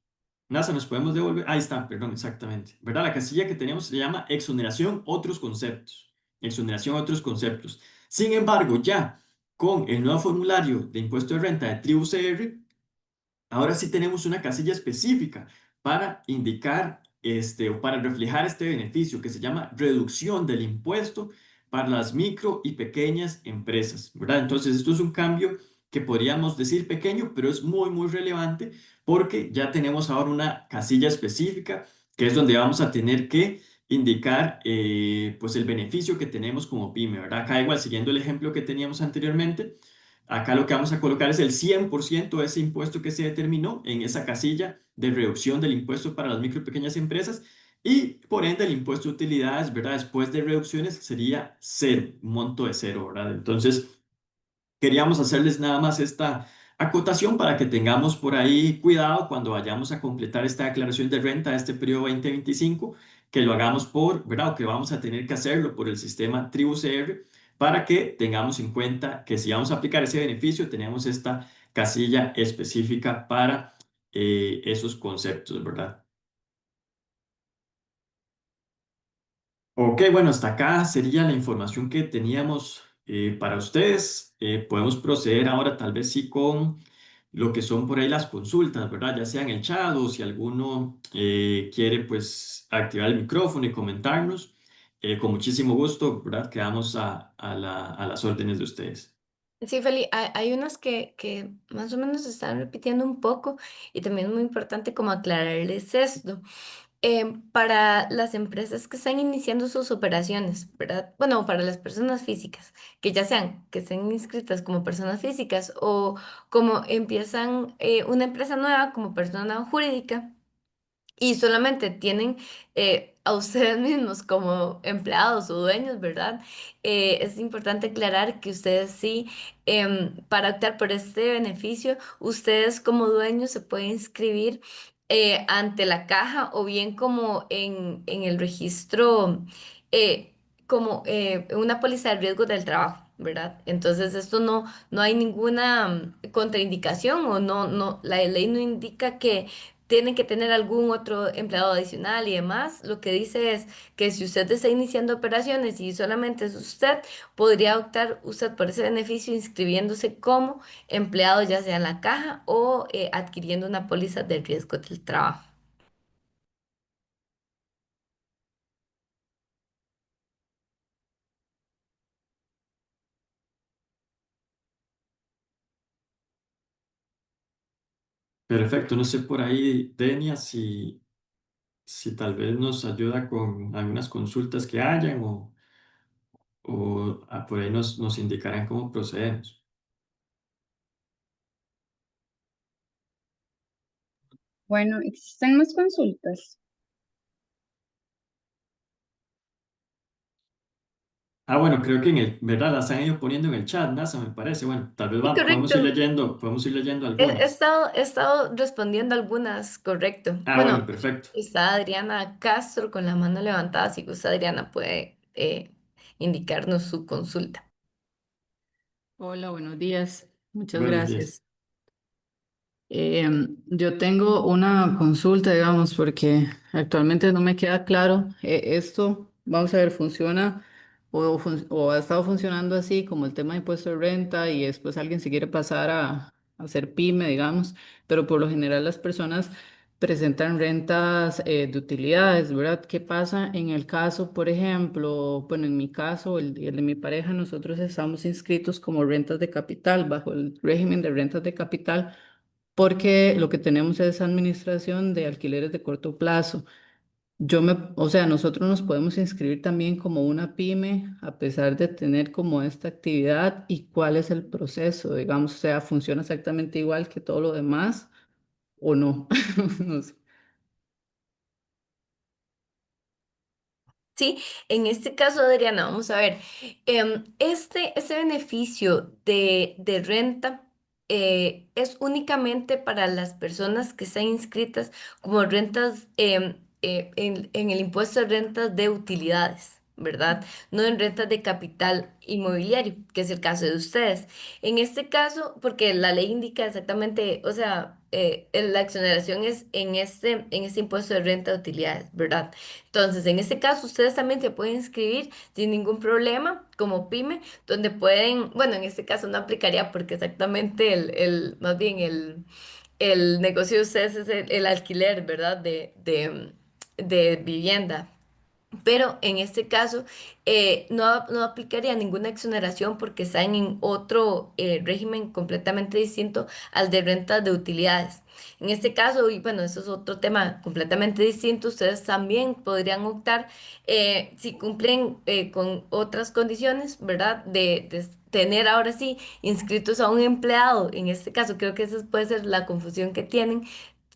NASA, nos podemos devolver, ahí está, perdón, exactamente, ¿verdad? La casilla que tenemos se llama exoneración otros conceptos, exoneración otros conceptos. Sin embargo, ya con el nuevo formulario de impuesto de renta de Tribu CR, ahora sí tenemos una casilla específica para indicar o para reflejar este beneficio que se llama reducción del impuesto para las micro y pequeñas empresas, ¿verdad? Entonces, esto es un cambio que podríamos decir pequeño, pero es muy, muy relevante porque ya tenemos ahora una casilla específica que es donde vamos a tener que indicar pues el beneficio que tenemos como pyme, ¿verdad? Acá igual, siguiendo el ejemplo que teníamos anteriormente, acá lo que vamos a colocar es el 100% de ese impuesto que se determinó en esa casilla de reducción del impuesto para las micro y pequeñas empresas y por ende el impuesto de utilidades, ¿verdad? Después de reducciones sería cero, un monto de cero, ¿verdad? Entonces, queríamos hacerles nada más esta acotación para que tengamos por ahí cuidado cuando vayamos a completar esta declaración de renta de este periodo 2025, que lo hagamos ¿verdad? O que vamos a tener que hacerlo por el sistema TribuCR para que tengamos en cuenta que si vamos a aplicar ese beneficio, tenemos esta casilla específica para esos conceptos, ¿verdad? Ok, bueno, hasta acá sería la información que teníamos para ustedes. Podemos proceder ahora tal vez sí con lo que son por ahí las consultas, ¿verdad? Ya sea en el chat o si alguno quiere pues activar el micrófono y comentarnos. Con muchísimo gusto, ¿verdad? Quedamos a las órdenes de ustedes. Sí, Feli, hay unos que más o menos se están repitiendo un poco y también es muy importante como aclararles esto. Para las empresas que están iniciando sus operaciones, ¿verdad? Bueno, para las personas físicas, que ya sean que estén inscritas como personas físicas o como empiezan una empresa nueva como persona jurídica y solamente tienen a ustedes mismos como empleados o dueños, ¿verdad? Es importante aclarar que ustedes sí, para optar por este beneficio, ustedes como dueños se pueden inscribir ante la caja o bien como en el registro, como una póliza de riesgo del trabajo. ¿Verdad? Entonces, esto no hay ninguna contraindicación o la ley no indica que tienen que tener algún otro empleado adicional y demás. Lo que dice es que si usted está iniciando operaciones y solamente es usted, podría optar usted por ese beneficio inscribiéndose como empleado, ya sea en la caja o adquiriendo una póliza de riesgo del trabajo. Perfecto, no sé por ahí, Denia, si tal vez nos ayuda con algunas consultas que hayan o por ahí nos indicarán cómo procedemos. Bueno, existen más consultas. Bueno, creo que ¿verdad? Las han ido poniendo en el chat, NASA, me parece. Bueno, tal vez Sí, correcto. podemos ir leyendo He algunas. estado, he estado respondiendo algunas, correcto. Bueno, Bueno, perfecto. está Adriana Castro con la mano levantada. Si gusta, Adriana puede indicarnos su consulta. Hola, buenos días. Muchas Buenos días. gracias. Yo tengo una consulta, digamos, porque actualmente no me queda claro. Esto, vamos a ver, funciona o ha estado funcionando así como el tema de impuesto de renta y después alguien se quiere pasar a hacer pyme, digamos, pero por lo general las personas presentan rentas de utilidades, ¿verdad? ¿Qué pasa en el caso, por ejemplo, bueno, en mi caso, el de mi pareja, nosotros estamos inscritos como rentas de capital bajo el régimen de rentas de capital porque lo que tenemos es administración de alquileres de corto plazo. O sea, nosotros nos podemos inscribir también como una pyme a pesar de tener como esta actividad y cuál es el proceso, digamos, o sea, funciona exactamente igual que todo lo demás o no. No sé. Sí, en este caso, Adriana, vamos a ver, este beneficio de renta es únicamente para las personas que están inscritas como rentas en el impuesto de rentas de utilidades, ¿verdad? No en rentas de capital inmobiliario, que es el caso de ustedes. En este caso, porque la ley indica exactamente, o sea, la exoneración es en este impuesto de renta de utilidades, ¿verdad? Entonces, en este caso, ustedes también se pueden inscribir sin ningún problema como pyme, donde pueden, bueno, en este caso no aplicaría porque exactamente más bien el negocio de ustedes es el alquiler, ¿verdad? De vivienda. Pero en este caso no aplicaría ninguna exoneración porque están en otro régimen completamente distinto al de rentas de utilidades. En este caso, y bueno, eso es otro tema completamente distinto, ustedes también podrían optar, si cumplen con otras condiciones, ¿verdad? De tener ahora sí inscritos a un empleado. En este caso, creo que esa puede ser la confusión que tienen.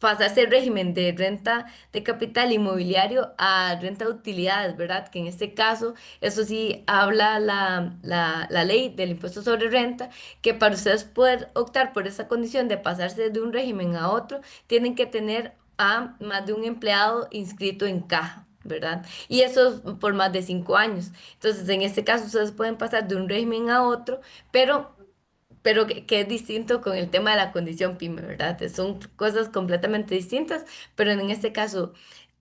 Pasarse el régimen de renta de capital inmobiliario a renta de utilidades, ¿verdad? Que en este caso, eso sí, habla la ley del impuesto sobre renta, que para ustedes poder optar por esa condición de pasarse de un régimen a otro, tienen que tener a más de un empleado inscrito en caja, ¿verdad? Y eso es por más de 5 años. Entonces, en este caso, ustedes pueden pasar de un régimen a otro, pero que es distinto con el tema de la condición pyme, ¿verdad? Son cosas completamente distintas, pero en este caso,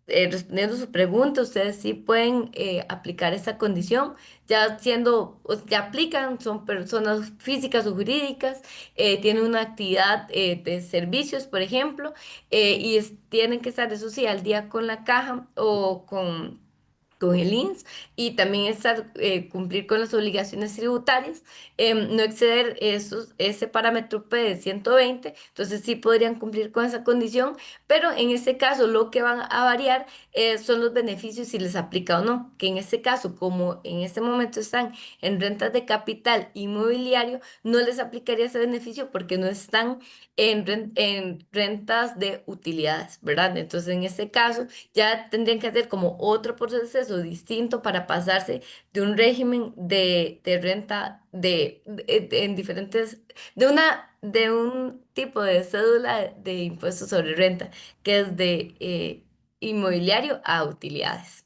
respondiendo su pregunta, ustedes sí pueden aplicar esa condición, ya siendo, ya aplican, son personas físicas o jurídicas, tienen una actividad de servicios, por ejemplo, tienen que estar, eso sí, al día con la caja o con el INSS y también cumplir con las obligaciones tributarias, no exceder ese parámetro P de 120, entonces sí podrían cumplir con esa condición, pero en este caso lo que van a variar son los beneficios si les aplica o no, que en este caso, como en este momento están en rentas de capital inmobiliario, no les aplicaría ese beneficio porque no están en rentas de utilidades, ¿verdad? Entonces en este caso ya tendrían que hacer como otro proceso distinto para pasarse de un régimen de renta en diferentes, de un tipo de cédula de impuestos sobre renta, que es de inmobiliario a utilidades.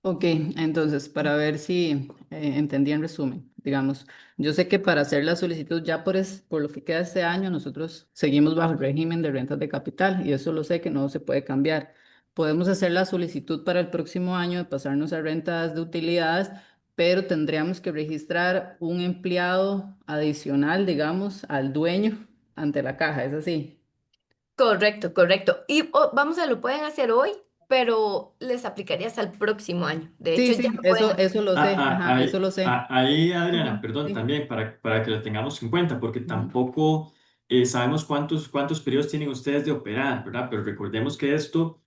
Ok, entonces, para ver si entendí en resumen, digamos, yo sé que para hacer la solicitud ya por lo que queda este año, nosotros seguimos bajo el régimen de rentas de capital y eso lo sé que no se puede cambiar. Podemos hacer la solicitud para el próximo año de pasarnos a rentas de utilidades, pero tendríamos que registrar un empleado adicional, digamos, al dueño ante la caja, ¿es así? Correcto, correcto. Y vamos a lo pueden hacer hoy, pero les aplicaría hasta el próximo año. De hecho, Sí, ya sí, lo pueden hacer. eso lo sé, ajá, eso lo sé. Ahí, Adriana, Ujú, perdón, sí. también para que lo tengamos en cuenta, porque Ujú. tampoco sabemos cuántos periodos tienen ustedes de operar, ¿verdad? Pero recordemos que esto,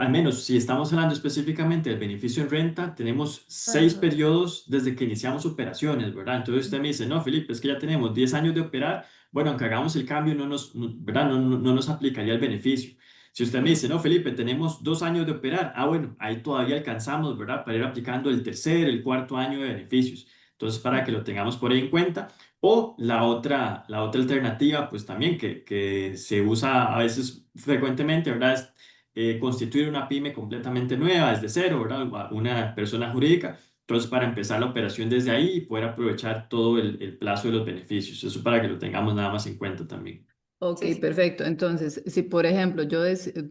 al menos si estamos hablando específicamente del beneficio en renta, tenemos 6 periodos desde que iniciamos operaciones, ¿verdad? Entonces usted me dice, no, Felipe, es que ya tenemos 10 años de operar, bueno, aunque hagamos el cambio, ¿verdad? No nos aplicaría el beneficio. Si usted me dice, no, Felipe, tenemos 2 años de operar, bueno, ahí todavía alcanzamos, ¿verdad? Para ir aplicando el tercer, el cuarto año de beneficios. Entonces, para que lo tengamos por ahí en cuenta. O la otra alternativa, pues también que se usa a veces frecuentemente, ¿verdad? Es constituir una pyme completamente nueva, desde cero, ¿verdad? Una persona jurídica. Entonces, para empezar la operación desde ahí y poder aprovechar todo el plazo de los beneficios. Eso para que lo tengamos nada más en cuenta también. Ok, Sí, sí. perfecto. Entonces, si por ejemplo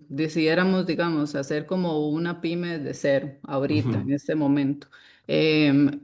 decidiéramos, digamos, hacer como una pyme de cero ahorita, en Ujú. este momento, em,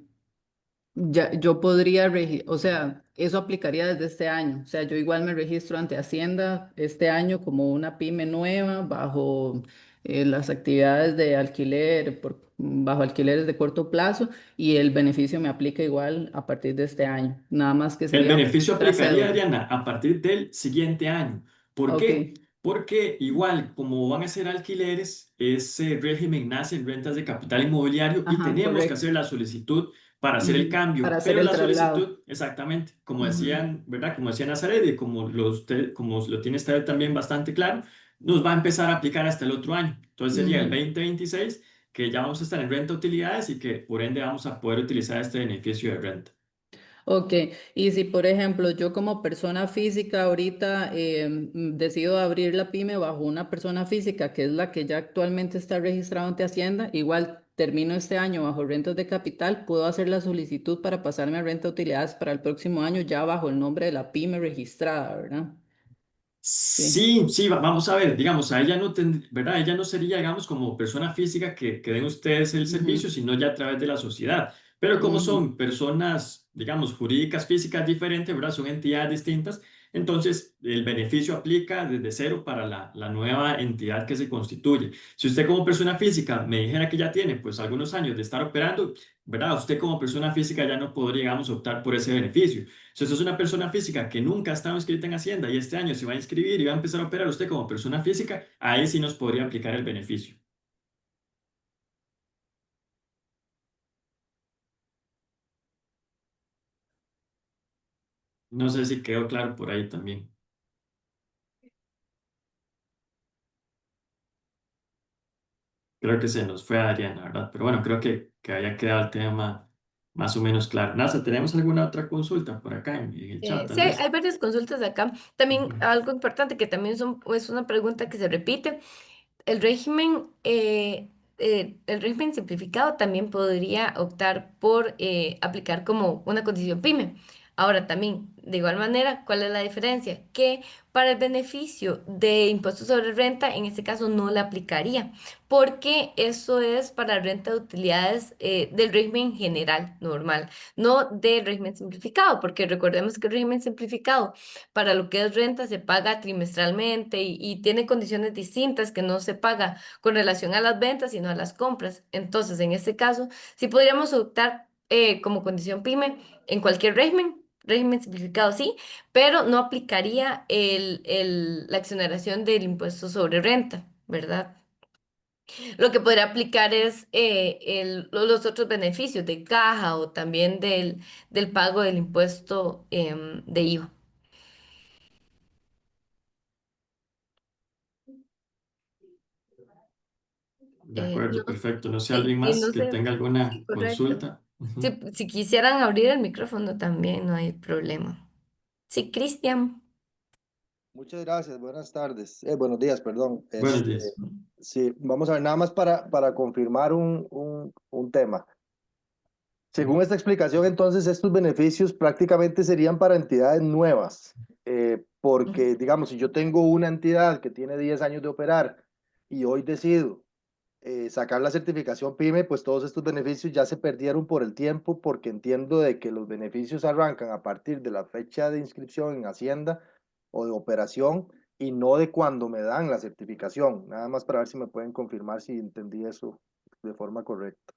ya, yo podría, o sea, eso aplicaría desde este año. O sea, yo igual me registro ante Hacienda este año como una pyme nueva bajo las actividades de alquiler, bajo alquileres de corto plazo y el beneficio me aplica igual a partir de este año. Nada más que El sería beneficio otra aplicaría, cédula. Adriana, a partir del siguiente año. ¿Por Ok, qué? Porque igual, como van a ser alquileres, ese régimen nace en rentas de capital inmobiliario y ajá, tenemos que correcto. hacer la solicitud para hacer el Ujú, para cambio. hacer Pero el la traslado. solicitud, exactamente, como Ujú, decían, ¿verdad? Como decía Nazaret y como lo tiene usted también bastante claro, nos va a empezar a aplicar hasta el otro año. Entonces sería el ujú. 2026 que ya vamos a estar en renta utilidades y que por ende vamos a poder utilizar este beneficio de renta. Ok, y si por ejemplo yo como persona física ahorita decido abrir la pyme bajo una persona física que es la que ya actualmente está registrada ante Hacienda, igual termino este año bajo rentas de capital, puedo hacer la solicitud para pasarme a renta de utilidades para el próximo año ya bajo el nombre de la pyme registrada, ¿verdad? Sí. Sí, sí, vamos a ver, digamos, a ella no ¿verdad? Ella no sería, digamos, como persona física que den ustedes el servicio, Ujú, sino ya a través de la sociedad. Pero como ujú. son personas, digamos, jurídicas, físicas diferentes, ¿verdad? Son entidades distintas, entonces el beneficio aplica desde cero para la nueva entidad que se constituye. Si usted como persona física me dijera que ya tiene, pues, algunos años de estar operando, ¿verdad? Usted como persona física ya no podría, digamos, optar por ese beneficio. Si usted es una persona física que nunca ha estado inscrita en Hacienda y este año se va a inscribir y va a empezar a operar usted como persona física, ahí sí nos podría aplicar el beneficio. No sé si quedó claro por ahí también. Creo que se nos fue Adriana, ¿verdad? Pero bueno, creo que haya quedado el tema más o menos claro. Nasa, ¿tenemos alguna otra consulta por acá en el chat, Sí, tal vez? hay varias consultas acá. También Ujú. algo importante que también es una pregunta que se repite. El régimen, el régimen simplificado también podría optar por aplicar como una condición PYME. Ahora también, de igual manera, ¿cuál es la diferencia? Que para el beneficio de impuestos sobre renta, en este caso no le aplicaría, porque eso es para renta de utilidades del régimen general, normal, no del régimen simplificado, porque recordemos que el régimen simplificado para lo que es renta se paga trimestralmente y tiene condiciones distintas que no se paga con relación a las ventas, sino a las compras. Entonces, en este caso, sí podríamos optar como condición PYME en cualquier régimen simplificado sí, pero no aplicaría la exoneración del impuesto sobre renta, ¿verdad? Lo que podría aplicar es los otros beneficios de caja o también del pago del impuesto de IVA. De No, acuerdo, perfecto. No sé, sí, alguien y más no que sé, tenga sí, alguna correcto. consulta. Ujú. Si quisieran abrir el micrófono también, no hay problema. Sí, Cristian. Muchas gracias, buenas tardes, buenos días, perdón. Buenos días. Sí, vamos a ver, nada más para confirmar un tema. Según esta explicación, entonces, estos beneficios prácticamente serían para entidades nuevas, porque, digamos, si yo tengo una entidad que tiene 10 años de operar y hoy decido sacar la certificación PYME, pues todos estos beneficios ya se perdieron por el tiempo, porque entiendo de que los beneficios arrancan a partir de la fecha de inscripción en Hacienda o de operación y no de cuando me dan la certificación. Nada más para ver si me pueden confirmar si entendí eso de forma correcta.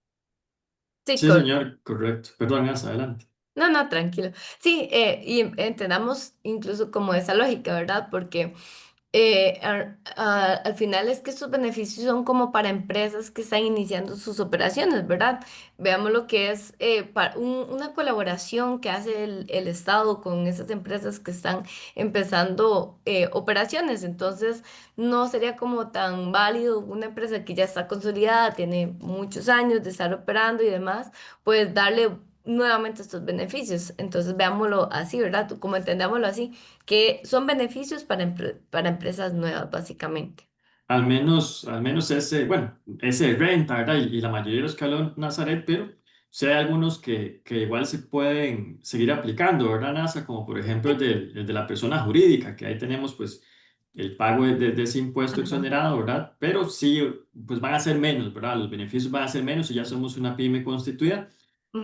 Sí, Sí, señor, correcto. Perdón, Asa, adelante. no, no, tranquilo. Sí, y entendamos incluso como esa lógica, ¿verdad? Porque Al final es que estos beneficios son como para empresas que están iniciando sus operaciones, ¿verdad? Veamos lo que es una colaboración que hace el Estado con esas empresas que están empezando operaciones. Entonces, no sería como tan válido una empresa que ya está consolidada, tiene muchos años de estar operando y demás, pues darle nuevamente estos beneficios. Entonces, veámoslo así, ¿verdad? Como entendámoslo así que son beneficios para empresas nuevas, básicamente. Al menos ese, bueno, ese renta, ¿verdad? Y la mayoría de los que habló en Nazaret, pero sí hay algunos que igual se pueden seguir aplicando, ¿verdad, NASA? Como por ejemplo el de la persona jurídica, que ahí tenemos pues el pago de ese impuesto Ajá. exonerado, ¿verdad? Pero sí, pues van a ser menos, ¿verdad? Los beneficios van a ser menos si ya somos una pyme constituida,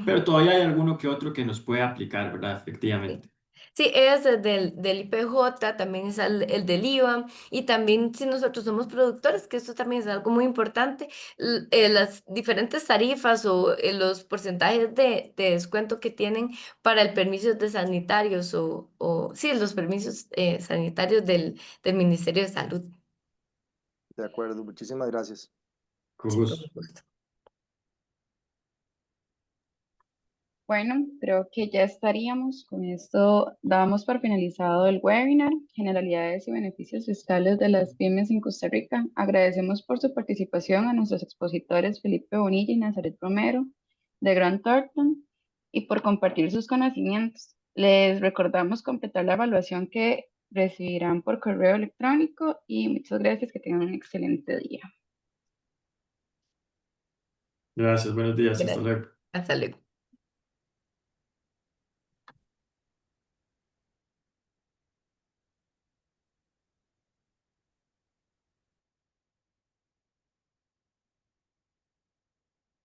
pero Ujú. todavía hay alguno que otro que nos puede aplicar, ¿verdad? Sí, Efectivamente. sí, es del IPJ, también es el del IVA, y también si nosotros somos productores, que esto también es algo muy importante, las diferentes tarifas o los porcentajes de descuento que tienen para el permiso de sanitarios o sí, los permisos sanitarios del Ministerio de Salud. De acuerdo, muchísimas gracias. Con Sí, por gusto. supuesto. Bueno, creo que ya estaríamos. Con esto damos por finalizado el webinar, Generalidades y beneficios fiscales de las pymes en Costa Rica. Agradecemos por su participación a nuestros expositores Felipe Bonilla y Nazaret Romero de Grant Thornton y por compartir sus conocimientos. Les recordamos completar la evaluación que recibirán por correo electrónico y muchas gracias, que tengan un excelente día. Gracias, buenos días, hasta Gracias. luego. Hasta luego.